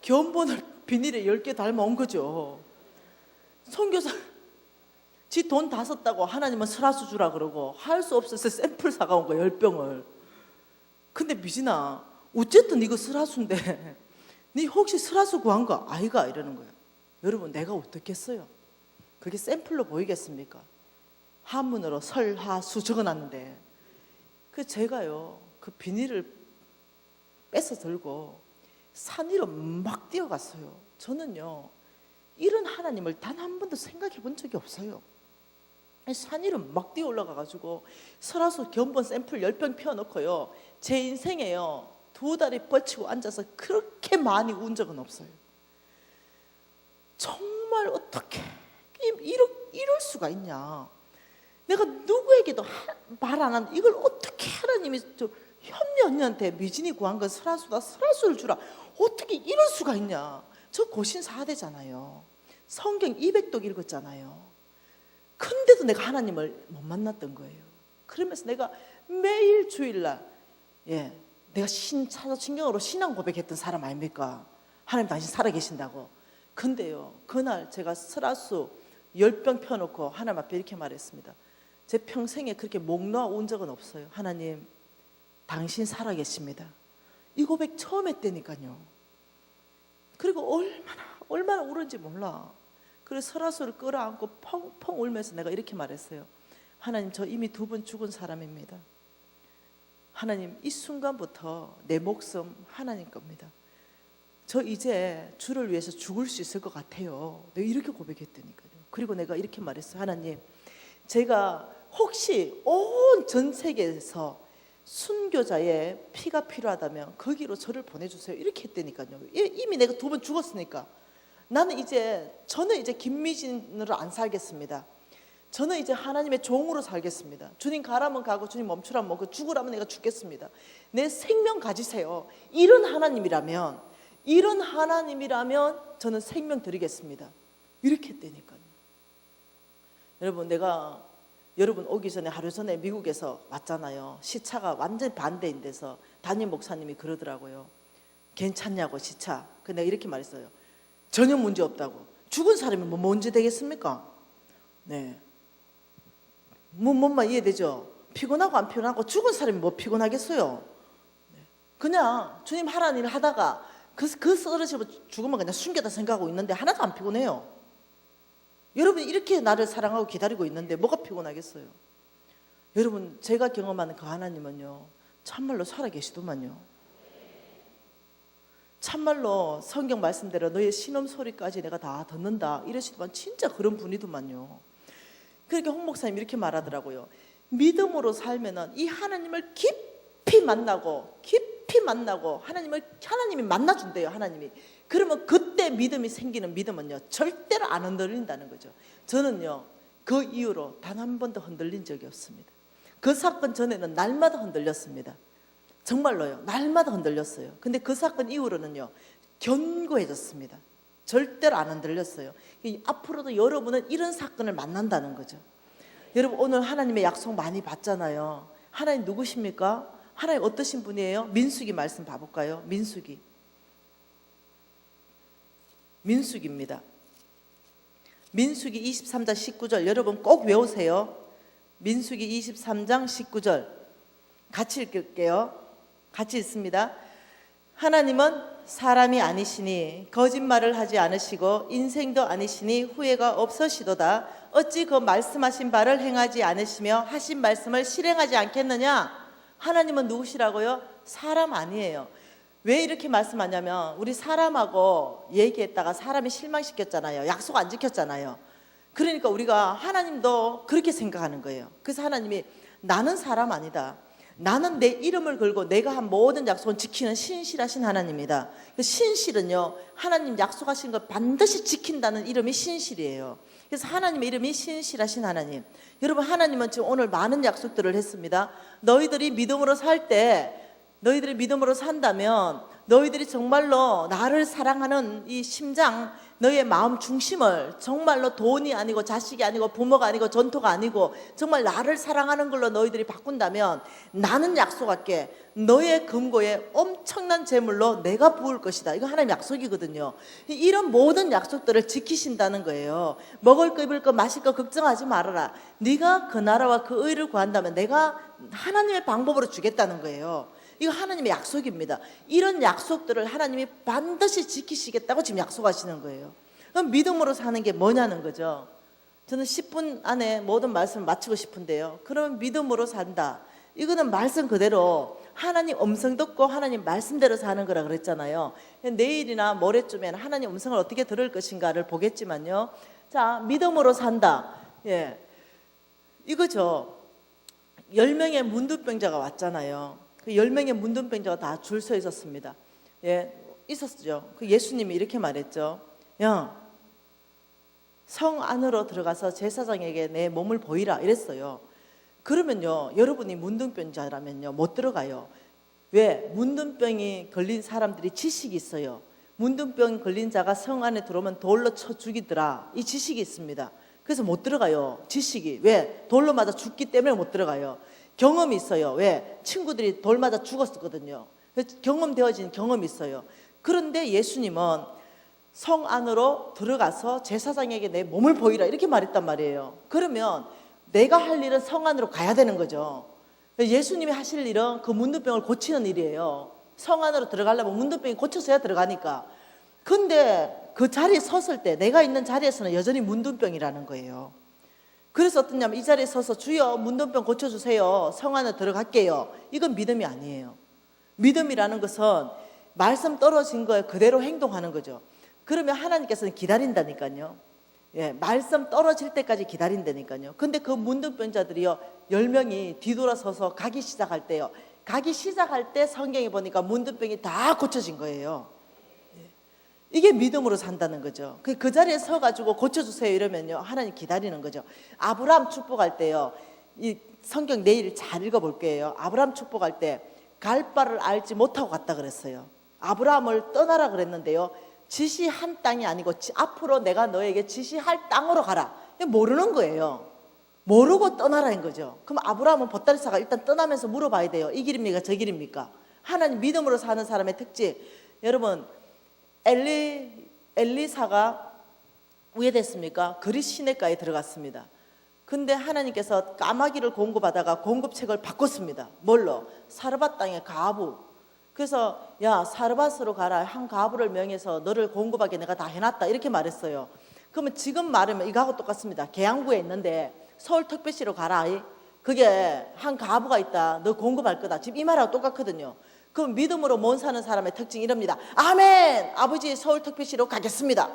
견본을 비닐에 10개 닮아온 거죠. 선교사 지 돈 다 썼다고 하나님은 설화수 주라 그러고 할 수 없어서 샘플 사가온 거 10병을. 근데 미진아 어쨌든 이거 설화수인데 니 혹시 설화수 구한 거 아이가? 이러는 거야. 여러분 내가 어떻겠어요? 그게 샘플로 보이겠습니까? 한문으로 설화수 적어놨는데 그 제가요 그 비닐을 뺏어 들고 산 위로 막 뛰어갔어요. 저는요 이런 하나님을 단 한 번도 생각해 본 적이 없어요. 산 위로 막 뛰어 올라가가지고 설화수 견본 샘플 10병 피워놓고요 제 인생에요 2다리 뻗치고 앉아서 그렇게 많이 운 적은 없어요. 정말 어떻게 이럴 수가 있냐. 내가 누구에게도 말 안 하는 이걸 어떻게 하나님이 저 현미 언니한테 미진이 구한 건 설화수다 설화수를 주라 어떻게 이럴 수가 있냐. 저 고신 4대잖아요. 성경 200독 읽었잖아요. 근데도 내가 하나님을 못 만났던 거예요. 그러면서 내가 매일 주일날 내가 사도신경으로 신앙 고백했던 사람 아닙니까? 하나님 당신 살아계신다고. 근데요 그날 제가 설화수 10병 펴놓고 하나님 앞에 이렇게 말했습니다. 제 평생에 그렇게 목 놓아 온 적은 없어요. 하나님 당신 살아계십니다. 이 고백 처음 했다니까요. 그리고 얼마나 울은지 몰라. 그래서 설화수를 끌어안고 펑펑 울면서 내가 이렇게 말했어요. 하나님 저 이미 2번 죽은 사람입니다. 하나님 이 순간부터 내 목숨 하나님 겁니다. 저 이제 주를 위해서 죽을 수 있을 것 같아요. 내가 이렇게 고백했다니까요. 그리고 내가 이렇게 말했어요. 하나님 제가 혹시 온 전 세계에서 순교자의 피가 필요하다면 거기로 저를 보내주세요. 이렇게 했다니까요. 이미 내가 2번 죽었으니까 저는 이제 김미진으로 안 살겠습니다. 저는 이제 하나님의 종으로 살겠습니다. 주님 가라면 가고 주님 멈추라면 멈고 죽으라면 내가 죽겠습니다. 내 생명 가지세요. 이런 하나님이라면 저는 생명 드리겠습니다. 이렇게 했다니까요. 여러분 내가 여러분 오기 전에 하루 전에 미국에서 왔잖아요. 시차가 완전히 반대인 데서 담임 목사님이 그러더라고요. 괜찮냐고 시차. 근데 내가 이렇게 말했어요. 전혀 문제 없다고. 죽은 사람이 뭐 문제 되겠습니까? 네. 뭔만 이해되죠? 피곤하고 안 피곤하고 죽은 사람이 뭐 피곤하겠어요? 네. 그냥 주님 하라는 일 하다가 그 쓰러지고 죽으면 그냥 숨겨다 생각하고 있는데 하나도 안 피곤해요. 여러분 이렇게 나를 사랑하고 기다리고 있는데 뭐가 피곤하겠어요? 여러분 제가 경험하는 그 하나님은요 참말로 살아계시더만요. 참말로 성경 말씀대로 너의 신음소리까지 내가 다 듣는다 이러시더만 진짜 그런 분이더만요. 그러니까 홍 목사님 이렇게 말하더라고요. 믿음으로 살면은 이 하나님을 깊이 만나고 하나님이 만나준대요. 하나님이. 그러면 그때 믿음이 생기는 믿음은요 절대로 안 흔들린다는 거죠. 저는요 그 이후로 단 한 번도 흔들린 적이 없습니다. 그 사건 전에는 날마다 흔들렸습니다. 정말로요 날마다 흔들렸어요. 근데 그 사건 이후로는요 견고해졌습니다. 절대로 안 흔들렸어요. 앞으로도 여러분은 이런 사건을 만난다는 거죠. 여러분 오늘 하나님의 약속 많이 받잖아요. 하나님 누구십니까? 하나님 어떠신 분이에요? 민수기 말씀 봐볼까요? 민수기입니다. 민수기 23장 19절 여러분 꼭 외우세요. 민수기 23장 19절 같이 읽을게요. 같이 읽습니다. 하나님은 사람이 아니시니 거짓말을 하지 않으시고 인생도 아니시니 후회가 없으시도다. 어찌 그 말씀하신 바를 행하지 않으시며 하신 말씀을 실행하지 않겠느냐? 하나님은 누구시라고요? 사람 아니에요. 왜 이렇게 말씀하냐면 우리 사람하고 얘기했다가 사람이 실망시켰잖아요. 약속 안 지켰잖아요. 그러니까 우리가 하나님도 그렇게 생각하는 거예요. 그래서 하나님이 나는 사람 아니다. 나는 내 이름을 걸고 내가 한 모든 약속은 지키는 신실하신 하나님이다. 신실은요 하나님 약속하신 걸 반드시 지킨다는 이름이 신실이에요. 그래서 하나님의 이름이 신실하신 하나님. 여러분 하나님은 지금 오늘 많은 약속들을 했습니다. 너희들이 믿음으로 살 때 너희들이 믿음으로 산다면 너희들이 정말로 나를 사랑하는 이 심장 너의 마음 중심을 정말로 돈이 아니고 자식이 아니고 부모가 아니고 전토가 아니고 정말 나를 사랑하는 걸로 너희들이 바꾼다면 나는 약속할게. 너의 금고에 엄청난 재물로 내가 부을 것이다. 이거 하나님 약속이거든요. 이런 모든 약속들을 지키신다는 거예요. 먹을 거 입을 거 마실 거 걱정하지 말아라. 네가 그 나라와 그 의를 구한다면 내가 하나님의 방법으로 주겠다는 거예요. 이거 하나님의 약속입니다. 이런 약속들을 하나님이 반드시 지키시겠다고 지금 약속하시는 거예요. 그럼 믿음으로 사는 게 뭐냐는 거죠. 저는 10분 안에 모든 말씀을 마치고 싶은데요. 그러면 믿음으로 산다. 이거는 말씀 그대로 하나님 음성 듣고 하나님 말씀대로 사는 거라 그랬잖아요. 내일이나 모레쯤에는 하나님 음성을 어떻게 들을 것인가를 보겠지만요. 자, 믿음으로 산다. 예, 이거죠. 10명의 문둥병자가 왔잖아요. 그 10명의 문둥병자가 다 줄 서 있었습니다. 예, 있었죠. 그 예수님이 이렇게 말했죠. 야, 성 안으로 들어가서 제사장에게 내 몸을 보이라 이랬어요. 그러면요, 여러분이 문둥병자라면요 못 들어가요. 왜? 문둥병이 걸린 사람들이 지식이 있어요. 문둥병 걸린 자가 성 안에 들어오면 돌로 쳐 죽이더라. 이 지식이 있습니다. 그래서 못 들어가요. 지식이. 왜? 돌로 맞아 죽기 때문에 못 들어가요. 경험이 있어요. 왜? 친구들이 돌 맞아 죽었었거든요. 경험되어진 경험이 있어요. 그런데 예수님은 성 안으로 들어가서 제사장에게 내 몸을 보이라 이렇게 말했단 말이에요. 그러면 내가 할 일은 성 안으로 가야 되는 거죠. 예수님이 하실 일은 그 문둥병을 고치는 일이에요. 성 안으로 들어가려면 문둥병이 고쳐서야 들어가니까. 근데 그 자리에 섰을 때 내가 있는 자리에서는 여전히 문둥병이라는 거예요. 그래서 어떠냐면 이 자리에 서서 주여 문둥병 고쳐주세요. 성 안에 들어갈게요. 이건 믿음이 아니에요. 믿음이라는 것은 말씀 떨어진 거에 그대로 행동하는 거죠. 그러면 하나님께서는 기다린다니까요. 예, 말씀 떨어질 때까지 기다린다니까요. 근데 그 문둥병자들이요 10명이 뒤돌아서서 가기 시작할 때요. 가기 시작할 때 성경에 보니까 문둥병이 다 고쳐진 거예요. 이게 믿음으로 산다는 거죠. 그 자리에 서가지고 고쳐주세요 이러면요 하나님 기다리는 거죠. 아브라함 축복할 때요, 이 성경 내일 잘 읽어볼게요. 아브라함 축복할 때 갈 바를 알지 못하고 갔다 그랬어요. 아브라함을 떠나라 그랬는데요, 지시한 땅이 아니고 앞으로 내가 너에게 지시할 땅으로 가라. 모르는 거예요. 모르고 떠나라는 거죠. 그럼 아브라함은 보따리사가 일단 떠나면서 물어봐야 돼요. 이 길입니까? 저 길입니까? 하나님 믿음으로 사는 사람의 특징. 여러분, 엘리사가 왜 됐습니까? 그릿 시내가에 들어갔습니다. 근데 하나님께서 까마귀를 공급하다가 공급책을 바꿨습니다. 뭘로? 사르밧 땅의 가부. 그래서 야, 사르밧으로 가라. 한 가부를 명해서 너를 공급하게 내가 다 해놨다. 이렇게 말했어요. 그러면 지금 말하면 이거하고 똑같습니다. 계양구에 있는데 서울특별시로 가라. 그게 한 가부가 있다. 너 공급할 거다. 지금 이 말하고 똑같거든요. 그럼 믿음으로 못 사는 사람의 특징이 이럽니다. 아멘! 아버지 서울특별시로 가겠습니다.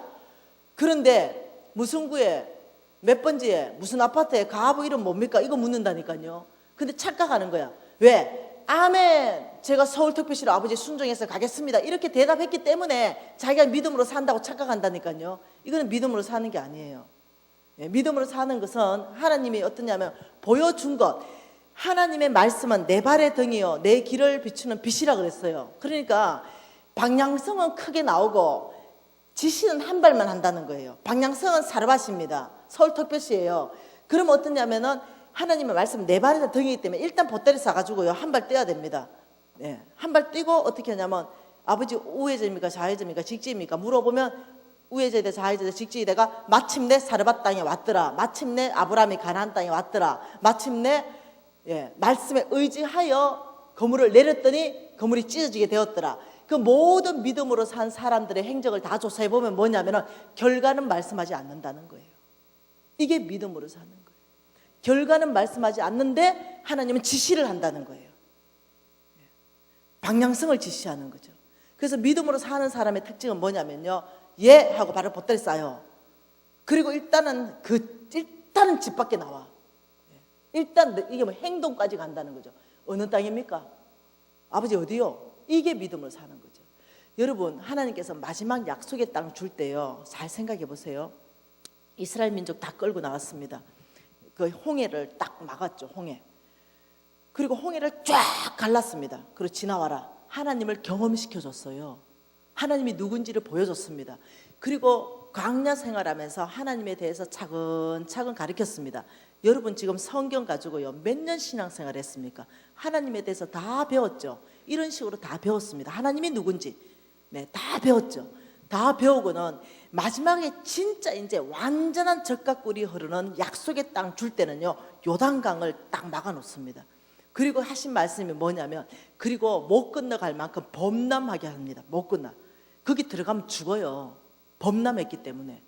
그런데 무슨 구에 몇 번지에 무슨 아파트에 가부 이름 뭡니까? 이거 묻는다니까요. 근데 착각하는 거야. 왜? 아멘! 제가 서울특별시로 아버지 순종해서 가겠습니다. 이렇게 대답했기 때문에 자기가 믿음으로 산다고 착각한다니까요. 이거는 믿음으로 사는 게 아니에요. 믿음으로 사는 것은 하나님이 어떠냐면 보여준 것. 하나님의 말씀은 내 발의 등이요 내 길을 비추는 빛이라 그랬어요. 그러니까 방향성은 크게 나오고 지시는 한 발만 한다는 거예요. 방향성은 사르밧입니다. 서울특별시예요. 그럼 어떠냐면은 하나님의 말씀 내 발의 등이기 때문에 일단 보따리 싸가지고요 한 발 떼야 됩니다. 네. 한 발 떼고 어떻게 하냐면 아버지 우회전입니까 좌회전입니까 직지입니까 물어보면 우회전이다 좌회전이다 직지이다가 마침내 사르밧 땅에 왔더라. 마침내 아브라함이 가나안 땅에 왔더라. 마침내 말씀에 의지하여 거물을 내렸더니 거물이 찢어지게 되었더라. 그 모든 믿음으로 산 사람들의 행적을 다 조사해 보면 뭐냐면은 결과는 말씀하지 않는다는 거예요. 이게 믿음으로 사는 거예요. 결과는 말씀하지 않는데 하나님은 지시를 한다는 거예요. 방향성을 지시하는 거죠. 그래서 믿음으로 사는 사람의 특징은 뭐냐면요. 예 하고 바로 보따리 싸요. 그리고 일단은 집 밖에 나와. 일단 이게 뭐 행동까지 간다는 거죠. 어느 땅입니까? 아버지 어디요? 이게 믿음으로 사는 거죠. 여러분 하나님께서 마지막 약속의 땅 줄 때요. 잘 생각해 보세요. 이스라엘 민족 다 끌고 나왔습니다. 그 홍해를 딱 막았죠. 홍해. 그리고 홍해를 쫙 갈랐습니다. 그리고 지나와라. 하나님을 경험시켜줬어요. 하나님이 누군지를 보여줬습니다. 그리고 광야 생활하면서 하나님에 대해서 차근차근 가르쳤습니다. 여러분 지금 성경 가지고요 몇 년 신앙생활 했습니까? 하나님에 대해서 다 배웠죠. 이런 식으로 다 배웠습니다. 하나님이 누군지 다 배웠죠. 다 배우고는 마지막에 진짜 이제 완전한 젖과 꿀이 흐르는 약속의 땅 줄 때는요 요단강을 딱 막아놓습니다. 그리고 하신 말씀이 뭐냐면 그리고 못 건너갈 만큼 범람하게 합니다. 못 건너. 거기 들어가면 죽어요. 범람했기 때문에.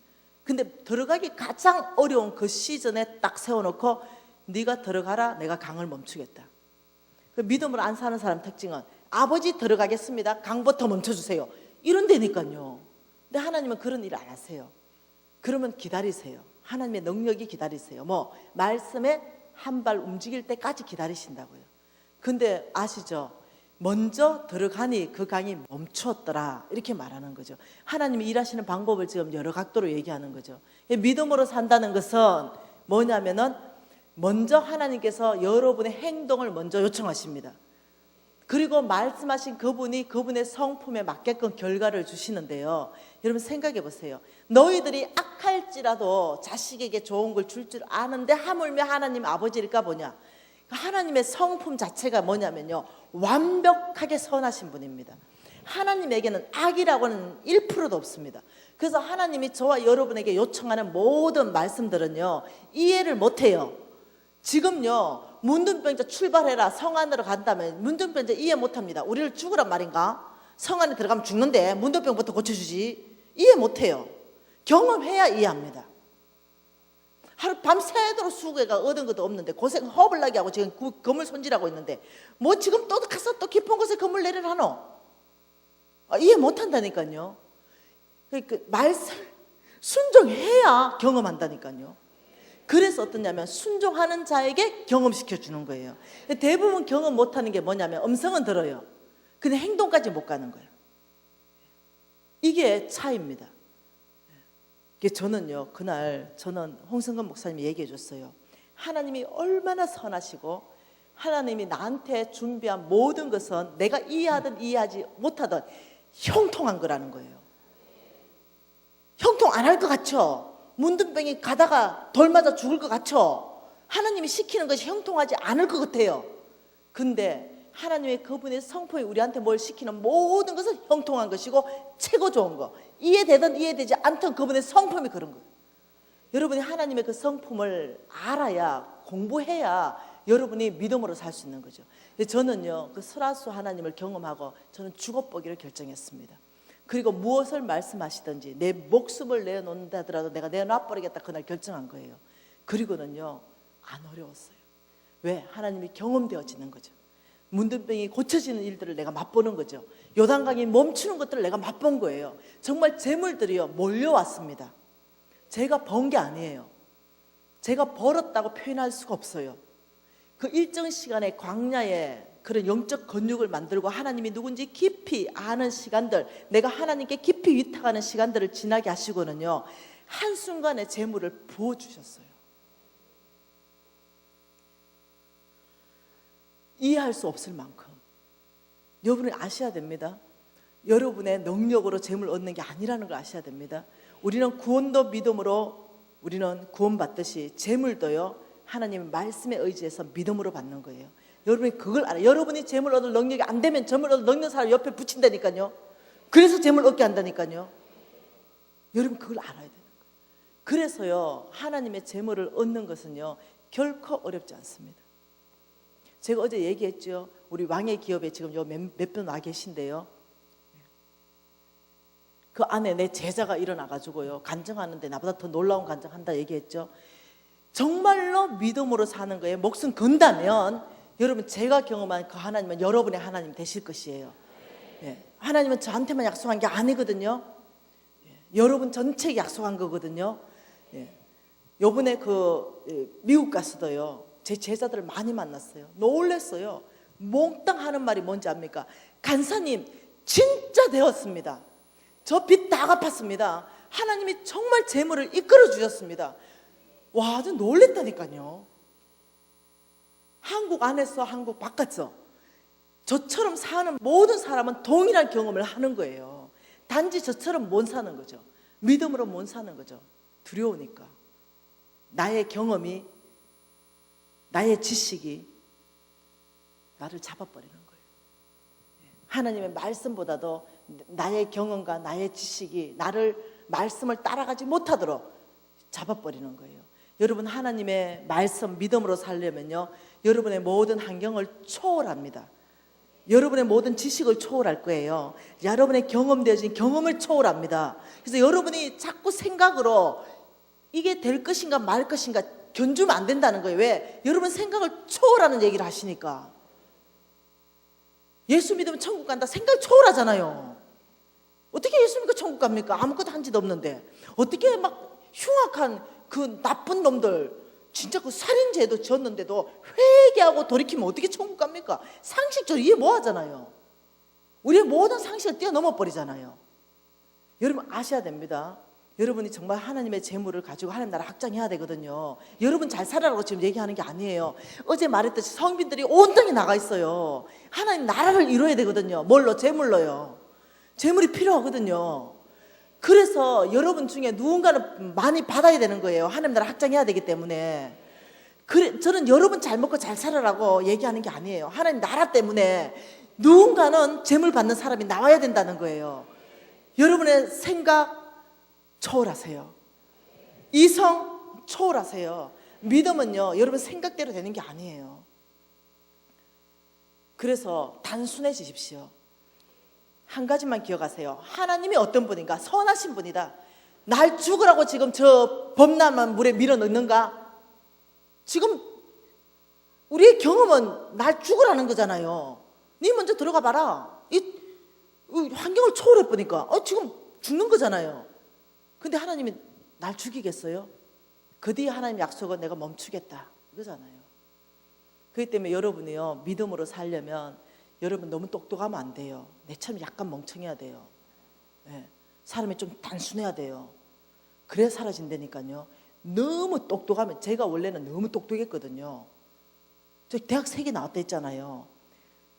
근데 들어가기 가장 어려운 그 시즌에 딱 세워놓고 네가 들어가라 내가 강을 멈추겠다. 그 믿음으로 안 사는 사람 특징은 아버지 들어가겠습니다. 강부터 멈춰주세요. 이런 데니까요. 근데 하나님은 그런 일 안 하세요. 그러면 기다리세요. 하나님의 능력이 기다리세요. 뭐 말씀에 한 발 움직일 때까지 기다리신다고요. 근데 아시죠? 먼저 들어가니 그 강이 멈추었더라 이렇게 말하는 거죠. 하나님이 일하시는 방법을 지금 여러 각도로 얘기하는 거죠. 믿음으로 산다는 것은 뭐냐면은 먼저 하나님께서 여러분의 행동을 먼저 요청하십니다. 그리고 말씀하신 그분이 그분의 성품에 맞게끔 결과를 주시는데요. 여러분 생각해 보세요. 너희들이 악할지라도 자식에게 좋은 걸 줄 줄 아는데 하물며 하나님 아버지일까 보냐. 하나님의 성품 자체가 뭐냐면요 완벽하게 선하신 분입니다. 하나님에게는 악이라고는 1%도 없습니다. 그래서 하나님이 저와 여러분에게 요청하는 모든 말씀들은요 이해를 못해요. 지금요 문둥병자 출발해라 성 안으로 간다면 문둥병자 이해 못합니다. 우리를 죽으란 말인가? 성 안에 들어가면 죽는데 문둥병부터 고쳐주지. 이해 못해요. 경험해야 이해합니다. 하루 밤새도록 수고해가 얻은 것도 없는데 고생 허블나게 하고 지금 건물 손질하고 있는데 뭐 지금 또 가서 또 깊은 곳에 건물 내려라노? 이해 못한다니까요. 그러니까 말씀 순종해야 경험한다니까요. 그래서 어떠냐면 순종하는 자에게 경험시켜 주는 거예요. 대부분 경험 못하는 게 뭐냐면 음성은 들어요. 근데 행동까지 못 가는 거예요. 이게 차이입니다. 저는요 그날 저는 홍성근 목사님이 얘기해 줬어요. 하나님이 얼마나 선하시고 하나님이 나한테 준비한 모든 것은 내가 이해하든 이해하지 못하든 형통한 거라는 거예요. 형통 안 할 것 같죠? 문둥병이 가다가 돌 맞아 죽을 것 같죠? 하나님이 시키는 것이 형통하지 않을 것 같아요. 근데 하나님의 그분의 성품이 우리한테 뭘 시키는 모든 것은 형통한 것이고 최고 좋은 거, 이해되든 이해되지 않든 그분의 성품이 그런 거예요. 여러분이 하나님의 그 성품을 알아야, 공부해야 여러분이 믿음으로 살 수 있는 거죠. 저는요, 그 설화수 하나님을 경험하고 저는 죽어보기를 결정했습니다. 그리고 무엇을 말씀하시든지 내 목숨을 내어놓는다 하더라도 내가 내어놔버리겠다 그날 결정한 거예요. 그리고는요, 안 어려웠어요. 왜? 하나님이 경험되어지는 거죠. 문둥병이 고쳐지는 일들을 내가 맛보는 거죠. 요단강이 멈추는 것들을 내가 맛본 거예요. 정말 재물들이요 몰려왔습니다. 제가 번 게 아니에요. 제가 벌었다고 표현할 수가 없어요. 그 일정 시간에 광야에 그런 영적 근육을 만들고 하나님이 누군지 깊이 아는 시간들, 내가 하나님께 깊이 위탁하는 시간들을 지나게 하시고는요, 한순간에 재물을 부어주셨어요. 이해할 수 없을 만큼. 여러분이 아셔야 됩니다. 여러분의 능력으로 재물 얻는 게 아니라는 걸 아셔야 됩니다. 우리는 구원도 믿음으로, 우리는 구원받듯이 재물도요, 하나님의 말씀에 의지해서 믿음으로 받는 거예요. 여러분이 그걸 알아요. 여러분이 재물 얻을 능력이 안 되면 재물 얻을 능력 사람 옆에 붙인다니까요. 그래서 재물 얻게 한다니까요. 여러분 그걸 알아야 되는 거예요. 그래서요, 하나님의 재물을 얻는 것은요, 결코 어렵지 않습니다. 제가 어제 얘기했죠. 우리 왕의 기업에 지금 몇 분 와 계신데요. 그 안에 내 제자가 일어나가지고요, 간증하는데 나보다 더 놀라운 간증한다 얘기했죠. 정말로 믿음으로 사는 거에 목숨 건다면 여러분, 제가 경험한 그 하나님은 여러분의 하나님 되실 것이에요. 예. 하나님은 저한테만 약속한 게 아니거든요. 예. 여러분 전체에 약속한 거거든요. 예. 요번에 미국 가서도요, 제 제자들을 많이 만났어요. 놀랬어요. 몽땅 하는 말이 뭔지 압니까? 간사님 진짜 되었습니다. 저 빚 다 갚았습니다. 하나님이 정말 재물을 이끌어 주셨습니다. 와, 아주 놀랬다니까요. 한국 안에서 한국 바깥서 저처럼 사는 모든 사람은 동일한 경험을 하는 거예요. 단지 저처럼 못 사는 거죠. 믿음으로 못 사는 거죠. 두려우니까. 나의 경험이, 나의 지식이 나를 잡아버리는 거예요. 하나님의 말씀보다도 나의 경험과 나의 지식이 나를 말씀을 따라가지 못하도록 잡아버리는 거예요. 여러분, 하나님의 말씀 믿음으로 살려면요, 여러분의 모든 환경을 초월합니다. 여러분의 모든 지식을 초월할 거예요. 여러분의 경험되어진 경험을 초월합니다. 그래서 여러분이 자꾸 생각으로 이게 될 것인가 말 것인가 견주면 안 된다는 거예요. 왜? 여러분 생각을 초월하는 얘기를 하시니까. 예수 믿으면 천국 간다, 생각 초월하잖아요. 어떻게 예수 믿고 천국 갑니까? 아무것도 한 짓 없는데. 어떻게 막 흉악한 그 나쁜 놈들, 진짜 그 살인죄도 지었는데도 회개하고 돌이키면 어떻게 천국 갑니까? 상식적으로 이해 못 하잖아요. 우리의 모든 상식을 뛰어넘어 버리잖아요. 여러분 아셔야 됩니다. 여러분이 정말 하나님의 재물을 가지고 하나님 나라 확장해야 되거든요. 여러분 잘 살아라고 지금 얘기하는 게 아니에요. 어제 말했듯이 성빈들이 온 땅에 나가 있어요. 하나님 나라를 이루어야 되거든요. 뭘로? 재물로요. 재물이 필요하거든요. 그래서 여러분 중에 누군가는 많이 받아야 되는 거예요. 하나님 나라 확장해야 되기 때문에. 저는 여러분 잘 먹고 잘 살아라고 얘기하는 게 아니에요. 하나님 나라 때문에 누군가는 재물 받는 사람이 나와야 된다는 거예요. 여러분의 생각 초월하세요. 이성 초월하세요. 믿음은요, 여러분 생각대로 되는 게 아니에요. 그래서 단순해지십시오. 한 가지만 기억하세요. 하나님이 어떤 분인가? 선하신 분이다. 날 죽으라고 지금 저 범람한 물에 밀어넣는가? 지금 우리의 경험은 날 죽으라는 거잖아요. 네 먼저 들어가 봐라. 이 환경을 초월해 보니까 지금 죽는 거잖아요. 근데 하나님이 날 죽이겠어요? 그 뒤에 하나님 약속은 내가 멈추겠다 이거잖아요. 그렇기 때문에 여러분이요, 믿음으로 살려면 여러분 너무 똑똑하면 안 돼요. 내처럼 약간 멍청해야 돼요. 네. 사람이 좀 단순해야 돼요. 그래야 사라진다니까요. 너무 똑똑하면, 제가 원래는 너무 똑똑했거든요. 저 대학 3개 나왔다 했잖아요.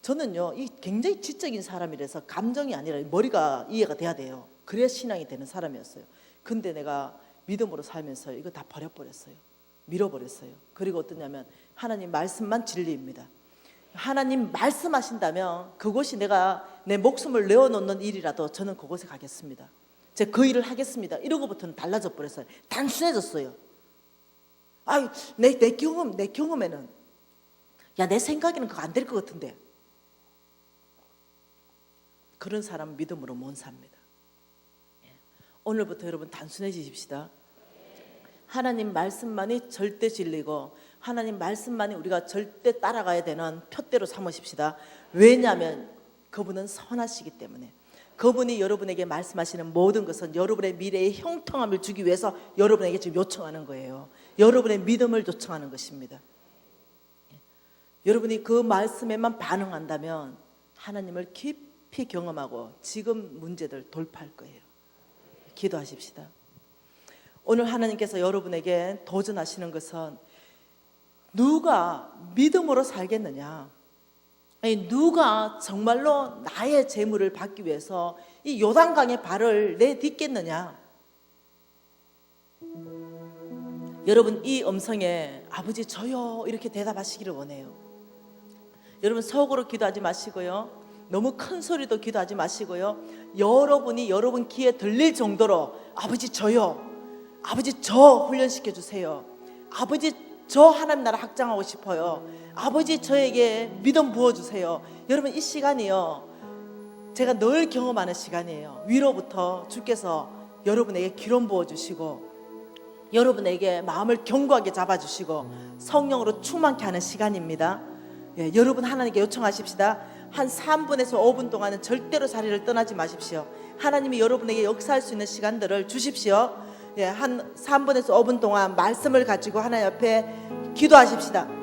저는요, 이 굉장히 지적인 사람이라서 감정이 아니라 머리가 이해가 돼야 돼요. 그래야 신앙이 되는 사람이었어요. 근데 내가 믿음으로 살면서 이거 다 버려버렸어요. 밀어버렸어요. 그리고 어떠냐면 하나님 말씀만 진리입니다. 하나님 말씀하신다면 그곳이 내가 내 목숨을 내어놓는 일이라도 저는 그곳에 가겠습니다. 제가 그 일을 하겠습니다. 이러고부터는 달라져 버렸어요. 단순해졌어요. 아유, 내 경험에는 야, 내 생각에는 그거 안 될 것 같은데. 그런 사람은 믿음으로 못 삽니다. 오늘부터 여러분 단순해지십시다. 하나님 말씀만이 절대 진리고 하나님 말씀만이 우리가 절대 따라가야 되는 표대로 삼으십시다. 왜냐하면 그분은 선하시기 때문에. 그분이 여러분에게 말씀하시는 모든 것은 여러분의 미래의 형통함을 주기 위해서 여러분에게 지금 요청하는 거예요. 여러분의 믿음을 요청하는 것입니다. 여러분이 그 말씀에만 반응한다면 하나님을 깊이 경험하고 지금 문제들 돌파할 거예요. 기도하십시다. 오늘 하나님께서 여러분에게 도전하시는 것은 누가 믿음으로 살겠느냐, 아니, 누가 정말로 나의 재물을 받기 위해서 이 요단강에 발을 내딛겠느냐. 여러분 이 음성에 아버지 저요 이렇게 대답하시기를 원해요. 여러분 속으로 기도하지 마시고요, 너무 큰 소리도 기도하지 마시고요, 여러분이 여러분 귀에 들릴 정도로 아버지 저요, 아버지 저 훈련시켜 주세요, 아버지 저 하나님 나라 확장하고 싶어요, 아버지 저에게 믿음 부어주세요. 여러분 이 시간이요, 제가 늘 경험하는 시간이에요. 위로부터 주께서 여러분에게 기름 부어주시고 여러분에게 마음을 견고하게 잡아주시고 성령으로 충만케 하는 시간입니다. 예, 여러분 하나님께 요청하십시다. 한 3분에서 5분 동안은 절대로 자리를 떠나지 마십시오. 하나님이 여러분에게 역사할 수 있는 시간들을 주십시오. 예, 한 3분에서 5분 동안 말씀을 가지고 하나님 앞에 기도하십시다.